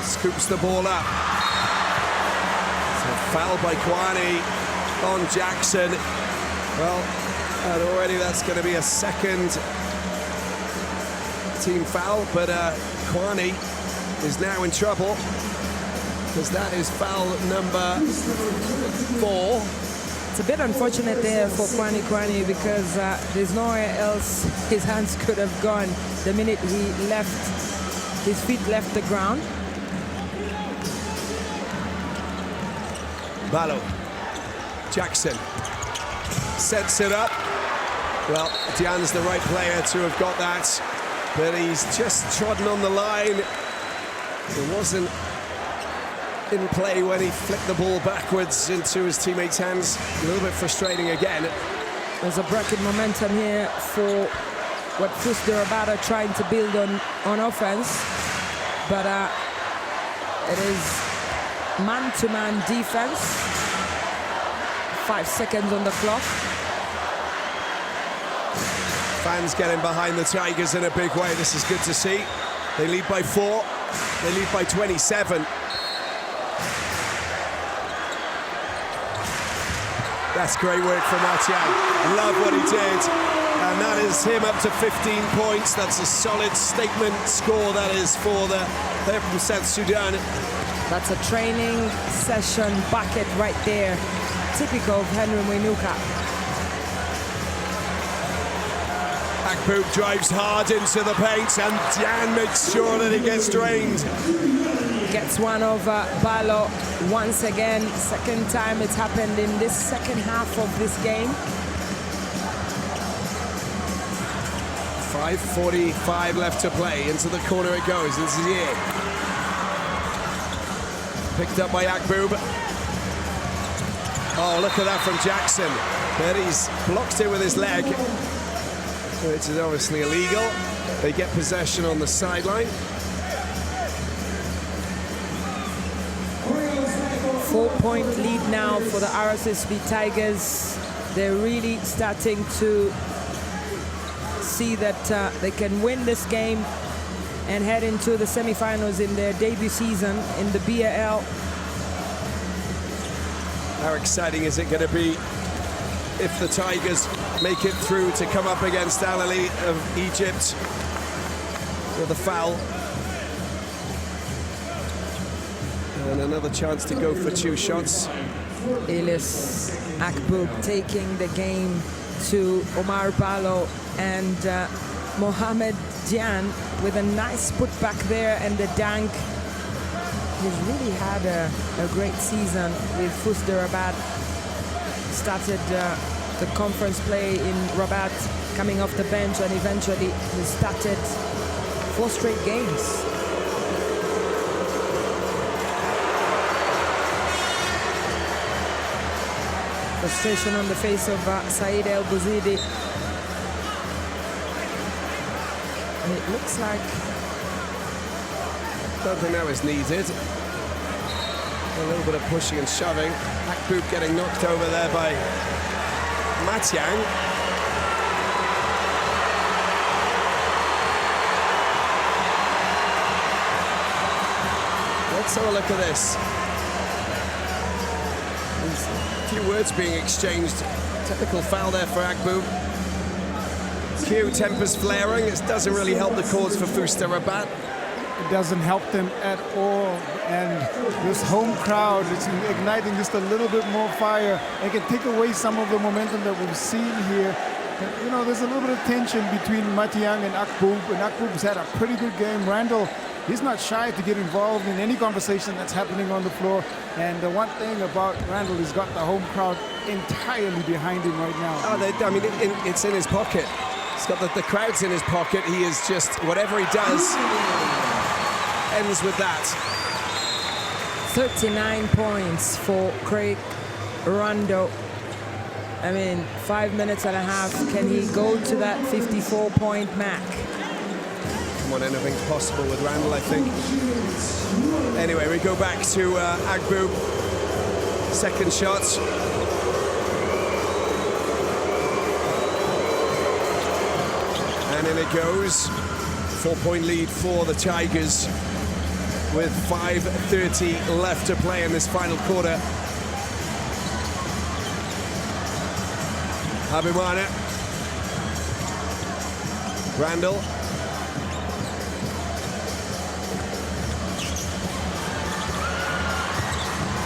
Scoops the ball up. Foul by Kwani on Jackson. Well, and already that's going to be a second team foul, but Kwani is now in trouble because that is foul number 4. It's a bit unfortunate there for Kwani because there's nowhere else his hands could have gone the minute his feet left the ground. Ballo. Jackson sets it up. Well, Diane's the right player to have got that, but he's just trodden on the line. It wasn't in play when he flicked the ball backwards into his teammates' hands. A little bit frustrating again. There's a break in momentum here for what FUS Rabat are trying to build on offense, but it is man-to-man defense. 5 seconds on the clock. Fans getting behind the Tigers in a big way. This is good to see. They lead by 4. They lead by 27. That's great work from Martial. Love what he did. And that is him up to 15 points. That's a solid statement score, that is, for the player from South Sudan. That's a training session bucket right there. Typical of Henry Mwinuka. Akboub drives hard into the paint and Diane makes sure that it gets drained. Gets one over Ballo once again. Second time it's happened in this second half of this game. 5:45 left to play. Into the corner it goes. This is it. Picked up by Akboub. Oh, look at that from Jackson. But he's blocked it with his leg, which is obviously illegal. They get possession on the sideline. 4-point lead now for the RSSB Tigers. They're really starting to see that they can win this game and head into the semifinals in their debut season in the BAL. How exciting is it going to be if the Tigers make it through to come up against Al Ahly of Egypt with a foul? And another chance to go for 2 shots. Elias Akbub taking the game to Omar Balo and Mohamed Dian with a nice putback there and the dunk. He's really had a great season with FUS de Rabat. Started the conference play in Rabat, coming off the bench, and eventually he started 4 straight games. Frustration on the face of Said El Bouzidi. And it looks like... Don't think that was needed. A little bit of pushing and shoving. Akbub getting knocked over there by Matiang. Let's have a look at this. There's a few words being exchanged. Technical foul there for Akbub. Q, tempers flaring. It doesn't really help the cause for FUS de Rabat. It doesn't help them at all, and this home crowd is igniting just a little bit more fire and can take away some of the momentum that we've seen here. And, you know, there's a little bit of tension between Matiang and Akbub has had a pretty good game. Randall, he's not shy to get involved in any conversation that's happening on the floor, and the one thing about Randall, he's got the home crowd entirely behind him right now. Oh, I mean, it's in his pocket. He's got the crowd's in his pocket. He is just, whatever he does, ends with that. 39 points for Craig Rondo. I mean, 5 minutes and a half. Can he go to that 54-point mark? Come on, anything's possible with Randall, I think. Anyway, we go back to Akbub. Second shot. And in it goes. 4-point lead for the Tigers with 5:30 left to play in this final quarter. Habimana. Randall.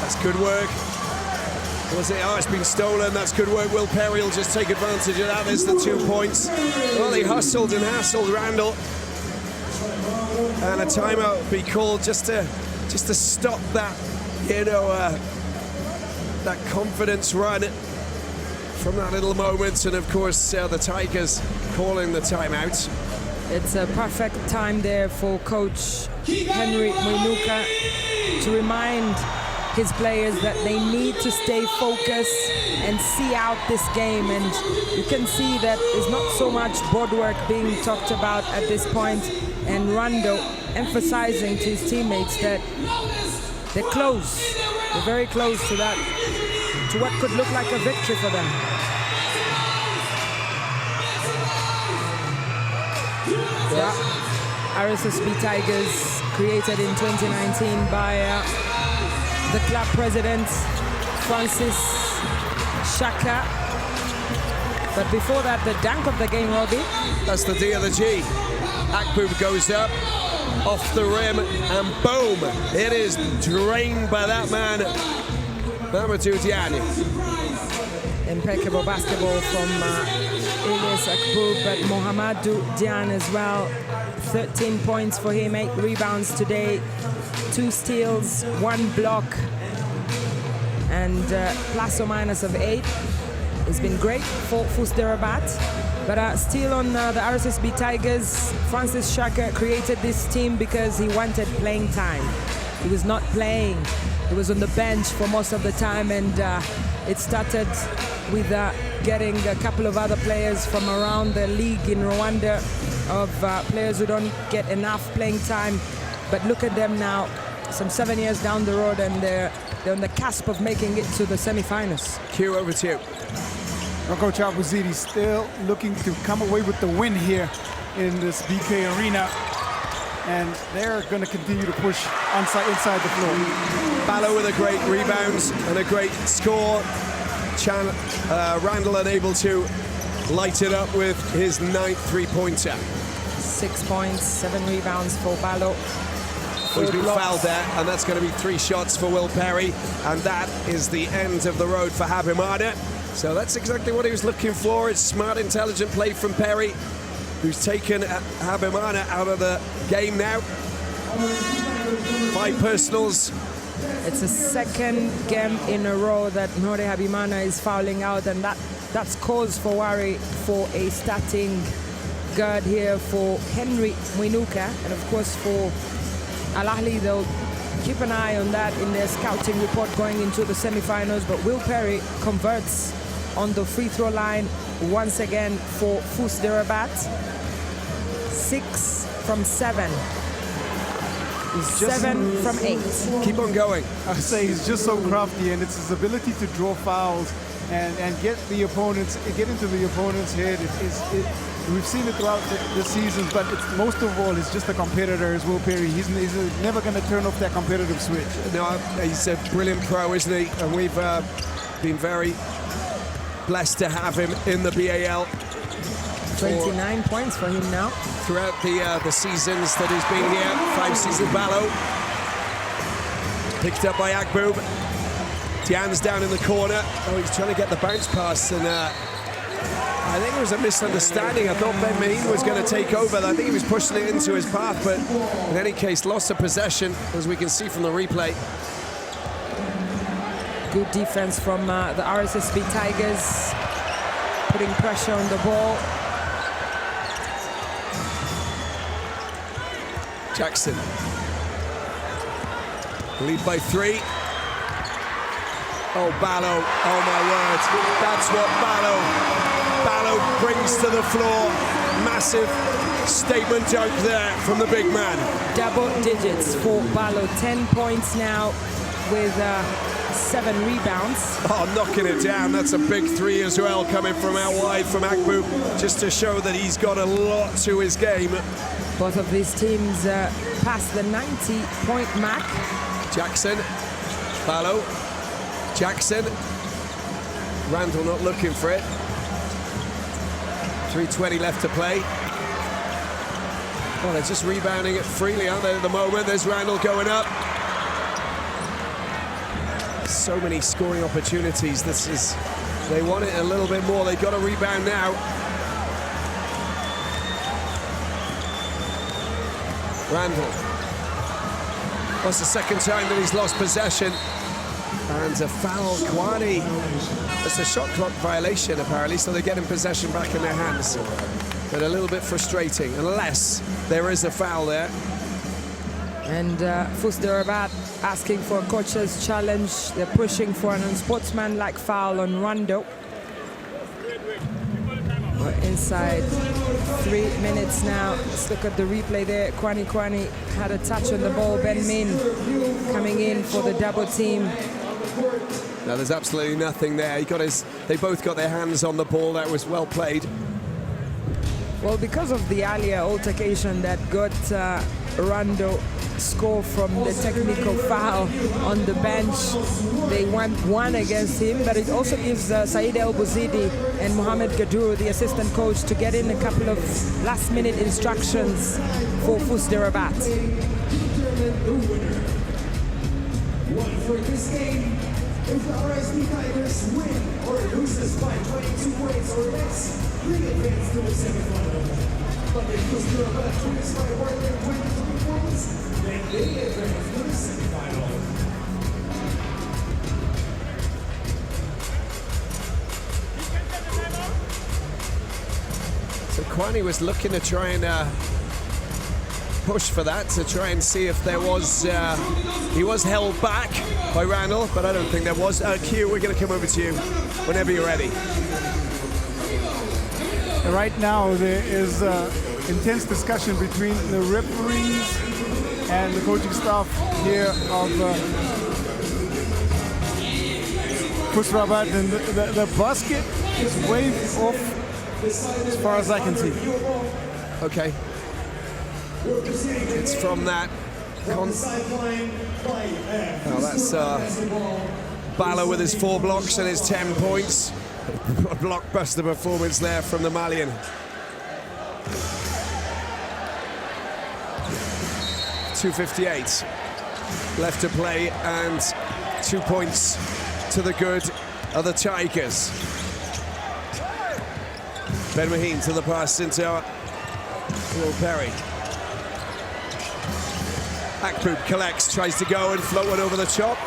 That's good work. Was it? Oh, it's been stolen. That's good work. Will Perry will just take advantage of that. There's the 2 points. Well, he hustled and hassled Randall. And a timeout will be called just to stop that, you know, that confidence run from that little moment. And of course, the Tigers calling the timeout. It's a perfect time there for Coach Henry Mwinuka to remind his players that they need to stay focused and see out this game. And you can see that there's not so much board work being talked about at this point. And Rondo emphasizing to his teammates that they're close. They're very close to that, to what could look like a victory for them. Yeah. RSSB Tigers, created in 2019 by the club president, Francis Shaka. But before that, the dunk of the game, Robbie. That's the D of the G. Akbub goes up, off the rim, and boom! It is drained by that man, Mamadou Diani. Impeccable basketball from Elias Akbub, but Mohamedou Dian as well. 13 points for him, 8 rebounds today, 2 steals, 1 block, and plus or minus of 8. It's been great for FUS de Rabat. But still on the RSSB Tigers, Francis Shaka created this team because he wanted playing time. He was not playing. He was on the bench for most of the time, and it started with getting a couple of other players from around the league in Rwanda, of players who don't get enough playing time. But look at them now, some 7 years down the road, and they're on the cusp of making it to the semi-finals. Q, over to you. Well, Coach Albuzidi still looking to come away with the win here in this BK Arena, and they're going to continue to push inside the floor. Balo with a great rebound and a great score. Randall unable to light it up with his 9th three-pointer. 6 points, 7 rebounds for Balo. Oh, he's been fouled there, and that's going to be 3 shots for Will Perry, and that is the end of the road for Habimana. So that's exactly what he was looking for. It's smart, intelligent play from Perry, who's taken Habimana out of the game now. 5 personals. It's the second game in a row that Nhore Habimana is fouling out, and that's cause for worry for a starting guard here for Henry Mwinuka, and of course for Al Ahly. They'll keep an eye on that in their scouting report going into the semi-finals. But Will Perry converts on the free throw line once again for FUS de Rabat. 6 from 7. 7 from 8. Keep on going. I say he's just so crafty, and it's his ability to draw fouls and get into the opponent's head. We've seen it throughout the seasons, but it's most of all, it's just a competitor as Will Perry. He's never going to turn off that competitive switch. No, he's a brilliant pro, isn't he? And we've been very blessed to have him in the BAL. 29 points for him now. Throughout the seasons that he's been here, 5 seasons. Ballo picked up by Akboob. Diane's down in the corner. Oh, he's trying to get the bounce pass, and I think it was a misunderstanding. I thought Ben Maheen was going to take over. I think he was pushing it into his path, but in any case, lost of possession, as we can see from the replay. Good defense from the RSSB Tigers, putting pressure on the ball. Jackson. Lead by 3. Oh, Ballo. Oh, my word. That's what Ballo brings to the floor. Massive statement dunk there from the big man. Double digits for Ballo. 10 points now with 7 rebounds. Oh, knocking it down. That's a big 3 as well, coming from out wide from Akboob, just to show that he's got a lot to his game. Both of these teams past the 90-point mark. Jackson, Ballo, Jackson. Randall not looking for it. 3:20 left to play. Oh, they're just rebounding it freely, aren't they, at the moment? There's Randall going up. So many scoring opportunities. They want it a little bit more. They've got to rebound now. Randall. That's the second time that he's lost possession. And a foul, Kwani. It's a shot clock violation, apparently, so they're getting possession back in their hands. But a little bit frustrating, unless there is a foul there. And FUS de Rabat asking for a coach's challenge. They're pushing for an unsportsmanlike foul on Rondo. We're inside 3 minutes now. Let's look at the replay there. Kwani had a touch on the ball. Ben Min coming in for the double team. No, there's absolutely nothing there. They both got their hands on the ball. That was well played. Well, because of the earlier altercation that got Rondo score from the technical foul on the bench, they went 1 against him, but it also gives Saeed El Bouzidi and Mohamed Gadour, the assistant coach, to get in a couple of last-minute instructions for FUS de Rabat. For this game, if the RSSB Tigers win or loses by 22 points or less, we advance to the semifinals. But if FUS de Rabat wins by more than 22 points, then they advance to the semifinals. So Kwani was looking to try and push for that, to try and see if there was, he was held back by Randall, but I don't think there was. Q, we're going to come over to you whenever you're ready. Right now, there is intense discussion between the referees and the coaching staff here of FUS Rabat, and the basket is waved off as far as I can see. Okay. It's from that. Oh, that's Ballo with his 4 blocks and his 10 points. A blockbuster performance there from the Malian. 2:58 left to play, and 2 points to the good of the Tigers. Ben Maheen to the pass into Will Perry. Akboob collects, tries to go and float one over the top.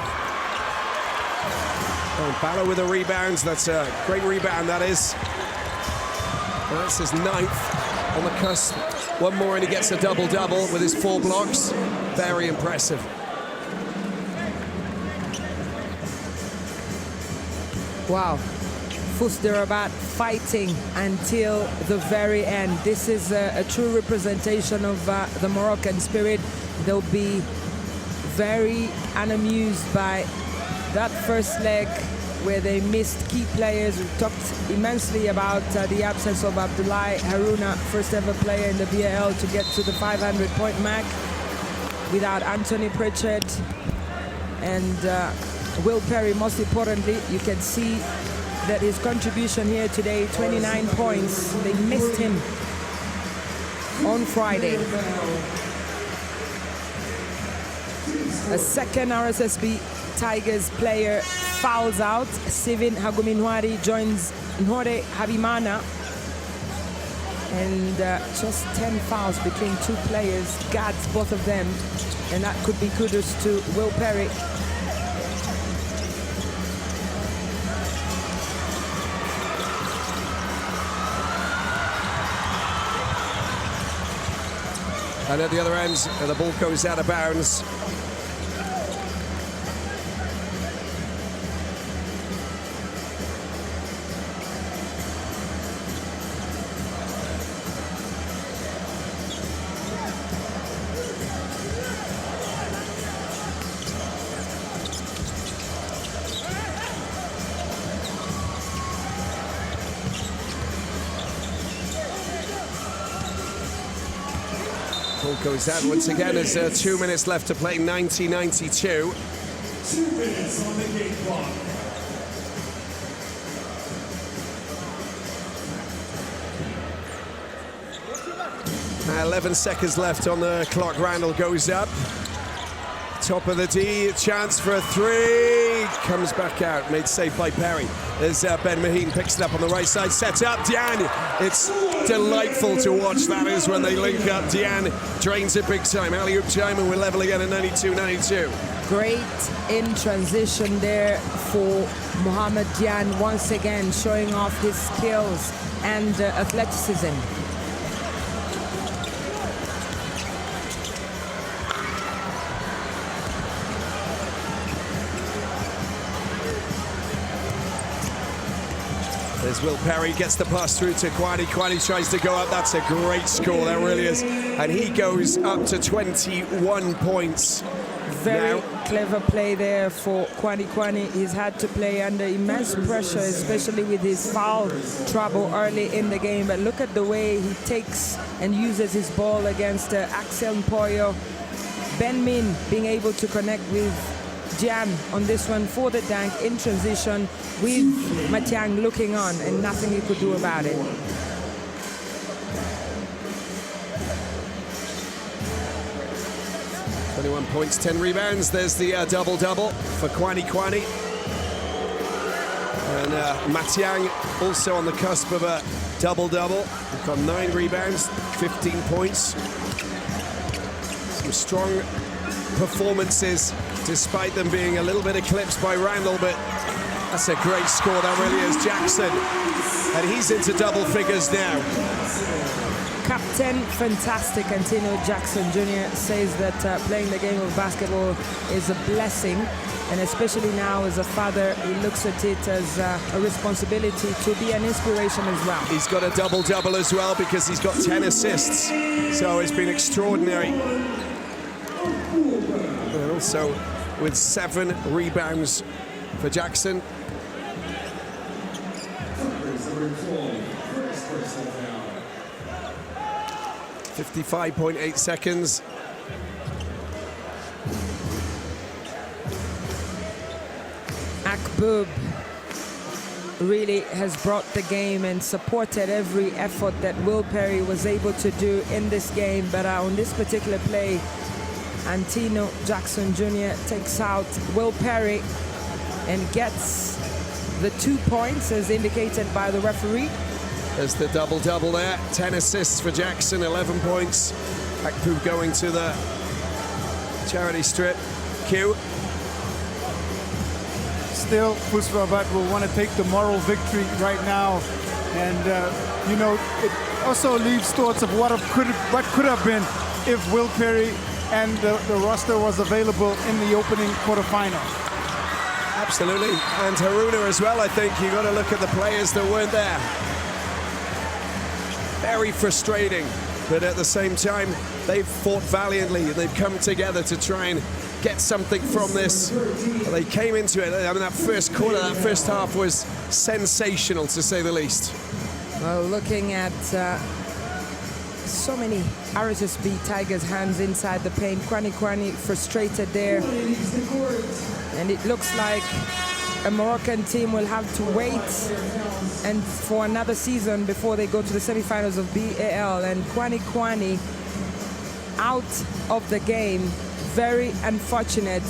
Oh, BAL with a rebound. That's a great rebound, that is. And that's his 9th on the cusp. One more and he gets a double-double with his 4 blocks. Very impressive. Wow. FUS de Rabat fighting until the very end. This is a true representation of the Moroccan spirit. They'll be very unamused by that first leg where they missed key players. We talked immensely about the absence of Abdoulaye Harouna, first ever player in the BAL to get to the 500-point mark, without Anthony Pritchard and Will Perry. Most importantly, you can see that his contribution here today, 29 points. They missed him on Friday. A second RSSB Tigers player fouls out. Sivin Haguminwari joins Nhore Habimana. And just 10 fouls between 2 players, guards both of them. And that could be kudos to Will Perry. And at the other end, the ball goes out of bounds. Ball goes out once again as 2 minutes left to play, 90-92. 2 minutes on the game clock. 11 seconds left on the clock. Randall goes up. Top of the D, chance for a 3. Comes back out, made safe by Perry. There's Ben Maheen, picks it up on the right side, sets up Diane. It's delightful to watch, that is, when they link up. Diane drains it big time. Alley-oop time, and we're level again at 92-92. Great in transition there for Mohamed Diane, once again showing off his skills and athleticism. There's Will Perry, gets the pass through to Kwani. Kwani tries to go up. That's a great score, that really is. And he goes up to 21 points. Very now. Clever play there for Kwani. He's had to play under immense pressure, especially with his foul trouble early in the game. But look at the way he takes and uses his ball against Axel Mpoyo. Ben Min being able to connect with Jam on this one for the dunk in transition, with Matiang looking on and nothing he could do about it. .21 points, 10 rebounds. There's the double-double for Kwani. And Matiang also on the cusp of a double-double. He's got 9 rebounds, 15 points. Some strong performances, despite them being a little bit eclipsed by Randall, but that's a great score, that really is. Jackson, and he's into double figures now. Captain Fantastic Antino Jackson Jr. says that playing the game of basketball is a blessing, and especially now as a father, he looks at it as a responsibility to be an inspiration as well. He's got a double-double as well because he's got 10 assists, so it's been extraordinary. And also with 7 rebounds for Jackson. 55.8 seconds. Akboob really has brought the game and supported every effort that Will Perry was able to do in this game. But on this particular play, Antino Jackson Jr. takes out Will Perry and gets the 2 points as indicated by the referee. There's the double-double there. 10 assists for Jackson, 11 points. Akpu going to the charity strip. Q. Still, FUS Rabat will want to take the moral victory right now. And, you know, it also leaves thoughts of what could have been if Will Perry and the roster was available in the opening quarterfinal. Absolutely. And Haruna as well, I think. You've got to look at the players that weren't there. Very frustrating. But at the same time, they've fought valiantly. They've come together to try and get something from this. They came into it. I mean, that first quarter, that first half was sensational, to say the least. Well, looking at so many RSSB Tigers hands inside the paint. Kwani frustrated there. And it looks like a Moroccan team will have to wait and for another season before they go to the semifinals of BAL. And Kwani out of the game. Very unfortunate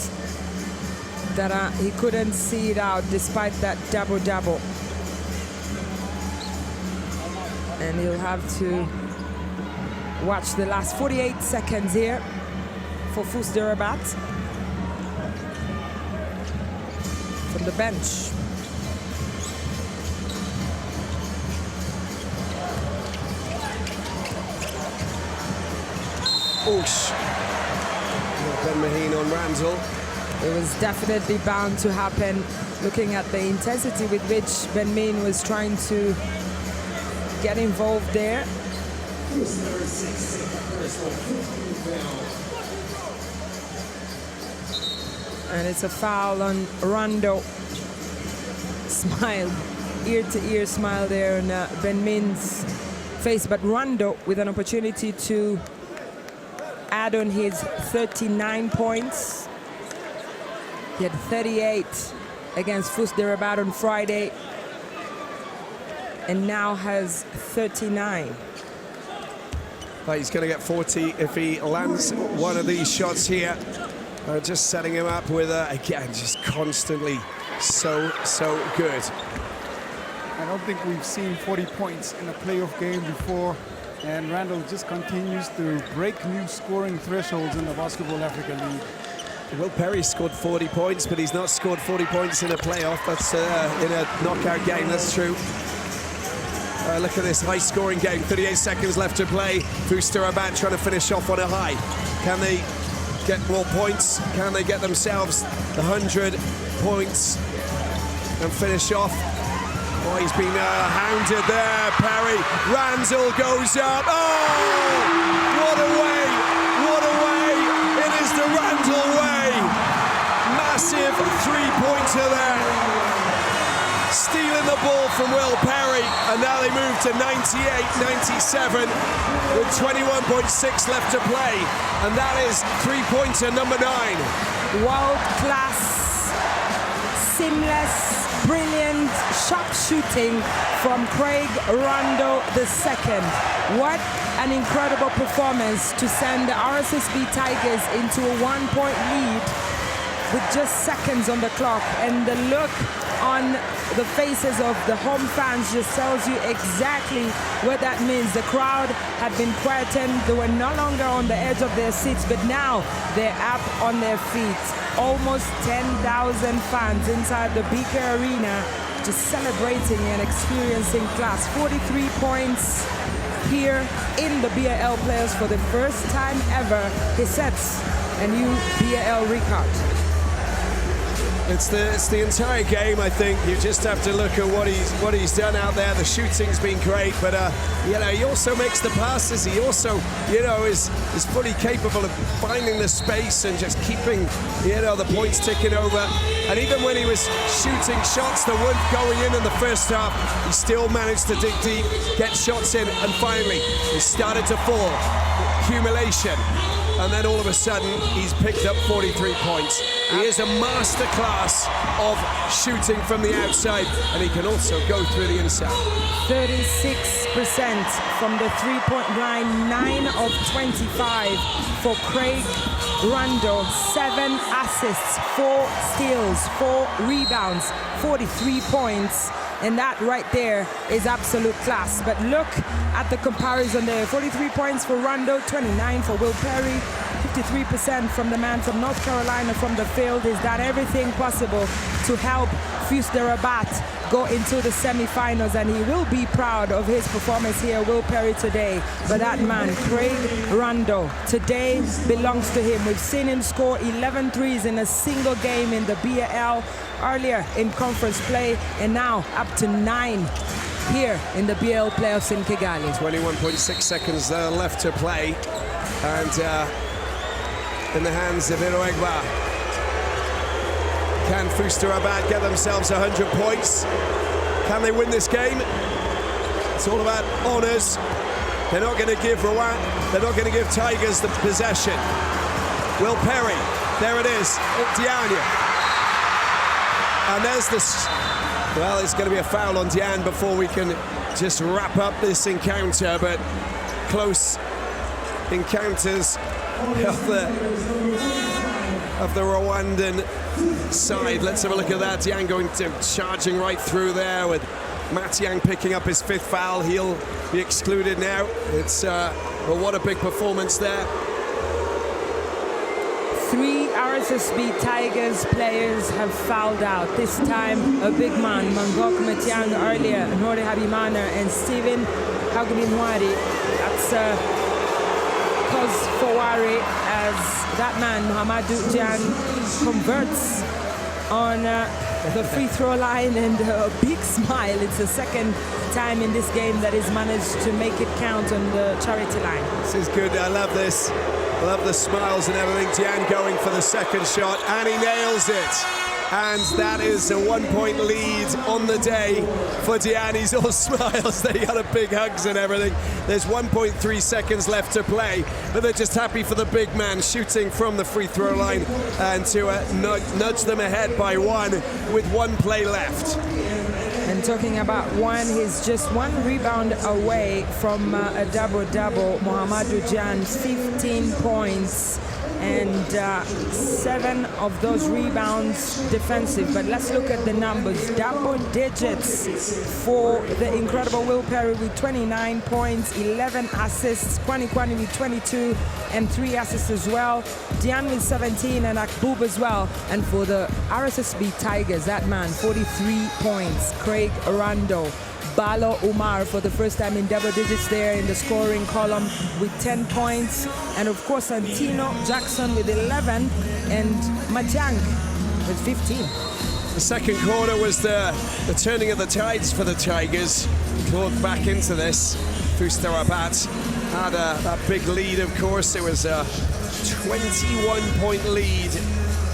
that he couldn't see it out despite that double-double. And he'll have to watch the last 48 seconds here for FUS Rabat from the bench. Oosh. Ben Maheen on Randall. It was definitely bound to happen, looking at the intensity with which Ben Maheen was trying to get involved there. And it's a foul on Rondo. Smile, ear-to-ear smile there on Ben Maheen's face, but Rondo with an opportunity to add on his 39 points. He had 38 against FUS Rabat on Friday and now has 39. But he's going to get 40 if he lands one of these shots here. Just setting him up with, again, just constantly so good. I don't think we've seen 40 points in a playoff game before. And Randall just continues to break new scoring thresholds in the Basketball Africa League. Will Perry scored 40 points, but he's not scored 40 points in a playoff. That's in a knockout game, that's true. Look at this high-scoring game. 38 seconds left to play. FUS Rabat trying to finish off on a high. Can they get more points? Can they get themselves the 100 points and finish off? Oh, he's been hounded there, Perry. Randall goes up. Oh, what a way, what a way. It is the Randall way. Massive three-pointer there. Stealing the ball from Will Perry, and now they move to 98-97 with 21.6 left to play. And that is three-pointer number 9. World-class, seamless, brilliant shot shooting from Craig Rondo II. What an incredible performance to send the RSSB Tigers into a 1-point lead with just seconds on the clock. And the look on the faces of the home fans just tells you exactly what that means. The crowd had been quietened. They were no longer on the edge of their seats, but now they're up on their feet. Almost 10,000 fans inside the Beaker Arena just celebrating and experiencing class. 43 points here in the BAL players for the first time ever. He sets a new BAL record. It's the entire game, I think. You just have to look at what he's done out there. The shooting's been great, but you know, he also makes the passes. He also, you know, is fully capable of finding the space and just keeping, you know, the points ticking over. And even when he was shooting shots that weren't going in the first half, he still managed to dig deep, get shots in, and finally it started to fall. Accumulation. And then all of a sudden, he's picked up 43 points. He is a masterclass of shooting from the outside, and he can also go through the inside. 36% from the three-point line, 9 of 25 for Craig Rondo. 7 assists, 4 steals, 4 rebounds, 43 points. And that right there is absolute class. But look at the comparison there. 43 points for Rondo, 29 for Will Perry, 53% from the man from North Carolina from the field. He's done everything possible to help FUS Rabat go into the semifinals, and he will be proud of his performance here, Will Perry, today. But that man, Craig Rondo, today belongs to him. We've seen him score 11 threes in a single game in the BAL earlier in conference play, and now up to 9 here in the BAL playoffs in Kigali. 21.6 seconds left to play, and in the hands of Iroegba. Can FUS Rabat get themselves 100 points? Can they win this game? It's all about honours. They're not going to give Rabat, they're not going to give Tigers the possession. Will Perry, there it is, Diane. And there's this, well, it's going to be a foul on Diane before we can just wrap up this encounter, but close encounters of the Rwandan side. Let's have a look at that. Diane going to charging right through there with Matiang picking up his 5th foul. He'll be excluded now. It's well, what a big performance there. 3 RSSB Tigers players have fouled out. This time a big man, Mangok Matiang earlier, Nore Habimana and Stephen Hagubinwari. That's cause for worry as that man, Muhammadu Jan, converts on the free throw line, and a big smile. It's the second time in this game that he's managed to make it count on the charity line. This is good. I love this. I love the smiles and everything. Diane going for the second shot, and he nails it. And that is a 1-point lead on the day for Diane. He's all smiles. They got a big hugs and everything. There's 1.3 seconds left to play, but they're just happy for the big man shooting from the free throw line and to nudge them ahead by 1 with 1 play left. And talking about 1, he's just 1 rebound away from a double-double. Muhammadu Jan, 15 points. And 7 of those rebounds defensive. But let's look at the numbers. Double digits for the incredible Will Perry with 29 points, 11 assists, Kwani with 22 and 3 assists as well. Diane with 17 and Akbub as well. And for the RSSB Tigers, that man, 43 points, Craig Rondo. Balo Umar for the first time in double digits there in the scoring column with 10 points. And of course, Santino Jackson with 11 and Matiang with 15. The second quarter was the turning of the tides for the Tigers. Clawed back into this. FUS Rabat had that big lead, of course. It was a 21-point lead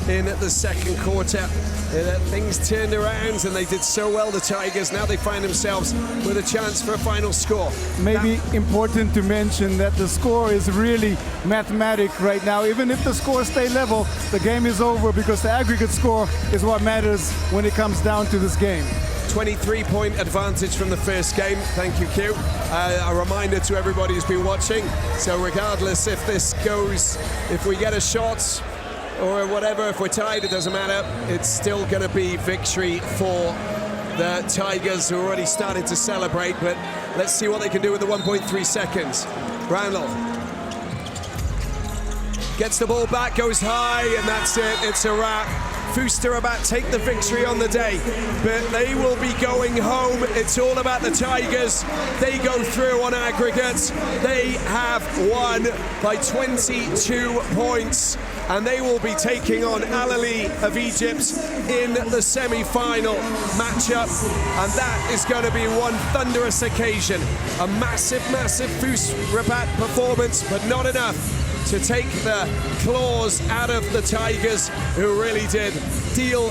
in the second quarter. Things turned around and they did so well, the Tigers. Now they find themselves with a chance for a final score. Maybe important to mention that the score is really mathematic right now. Even if the scores stay level, the game is over because the aggregate score is what matters when it comes down to this game. 23-point advantage from the first game. Thank you, Q. A reminder to everybody who's been watching. So regardless if this goes, if we get a shot, or whatever, if we're tied, it doesn't matter. It's still going to be victory for the Tigers, who are already starting to celebrate, but let's see what they can do with the 1.3 seconds. Randall gets the ball back, goes high, and that's it. It's a wrap. FUS Rabat take the victory on the day, but they will be going home. It's all about the Tigers. They go through on aggregate. They have won by 22 points. And they will be taking on Al Ahly of Egypt in the semi-final matchup. And that is going to be one thunderous occasion. A massive, massive FUS Rabat performance, but not enough to take the claws out of the Tigers, who really did deal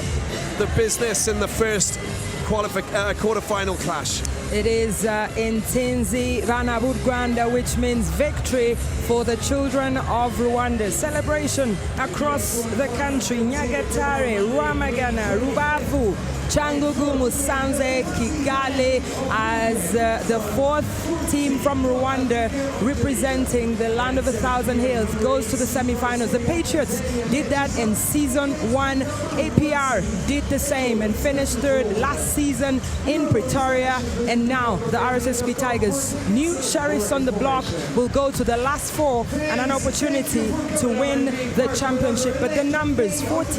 the business in the first quarter-final clash. It is Intsinzi Ranaburgwanda, which means victory for the children of Rwanda. Celebration across the country. Nyagatare, Rwamagana, Rubavu, Cyangugu, Musanze, Kigali as the fourth team from Rwanda representing the land of 1,000 hills goes to the semi-finals. The Patriots did that in season 1. APR did the same and finished third last season in Pretoria. And now the RSSB Tigers, new sheriffs on the block, will go to the last 4 and an opportunity to win the championship. But the numbers, 14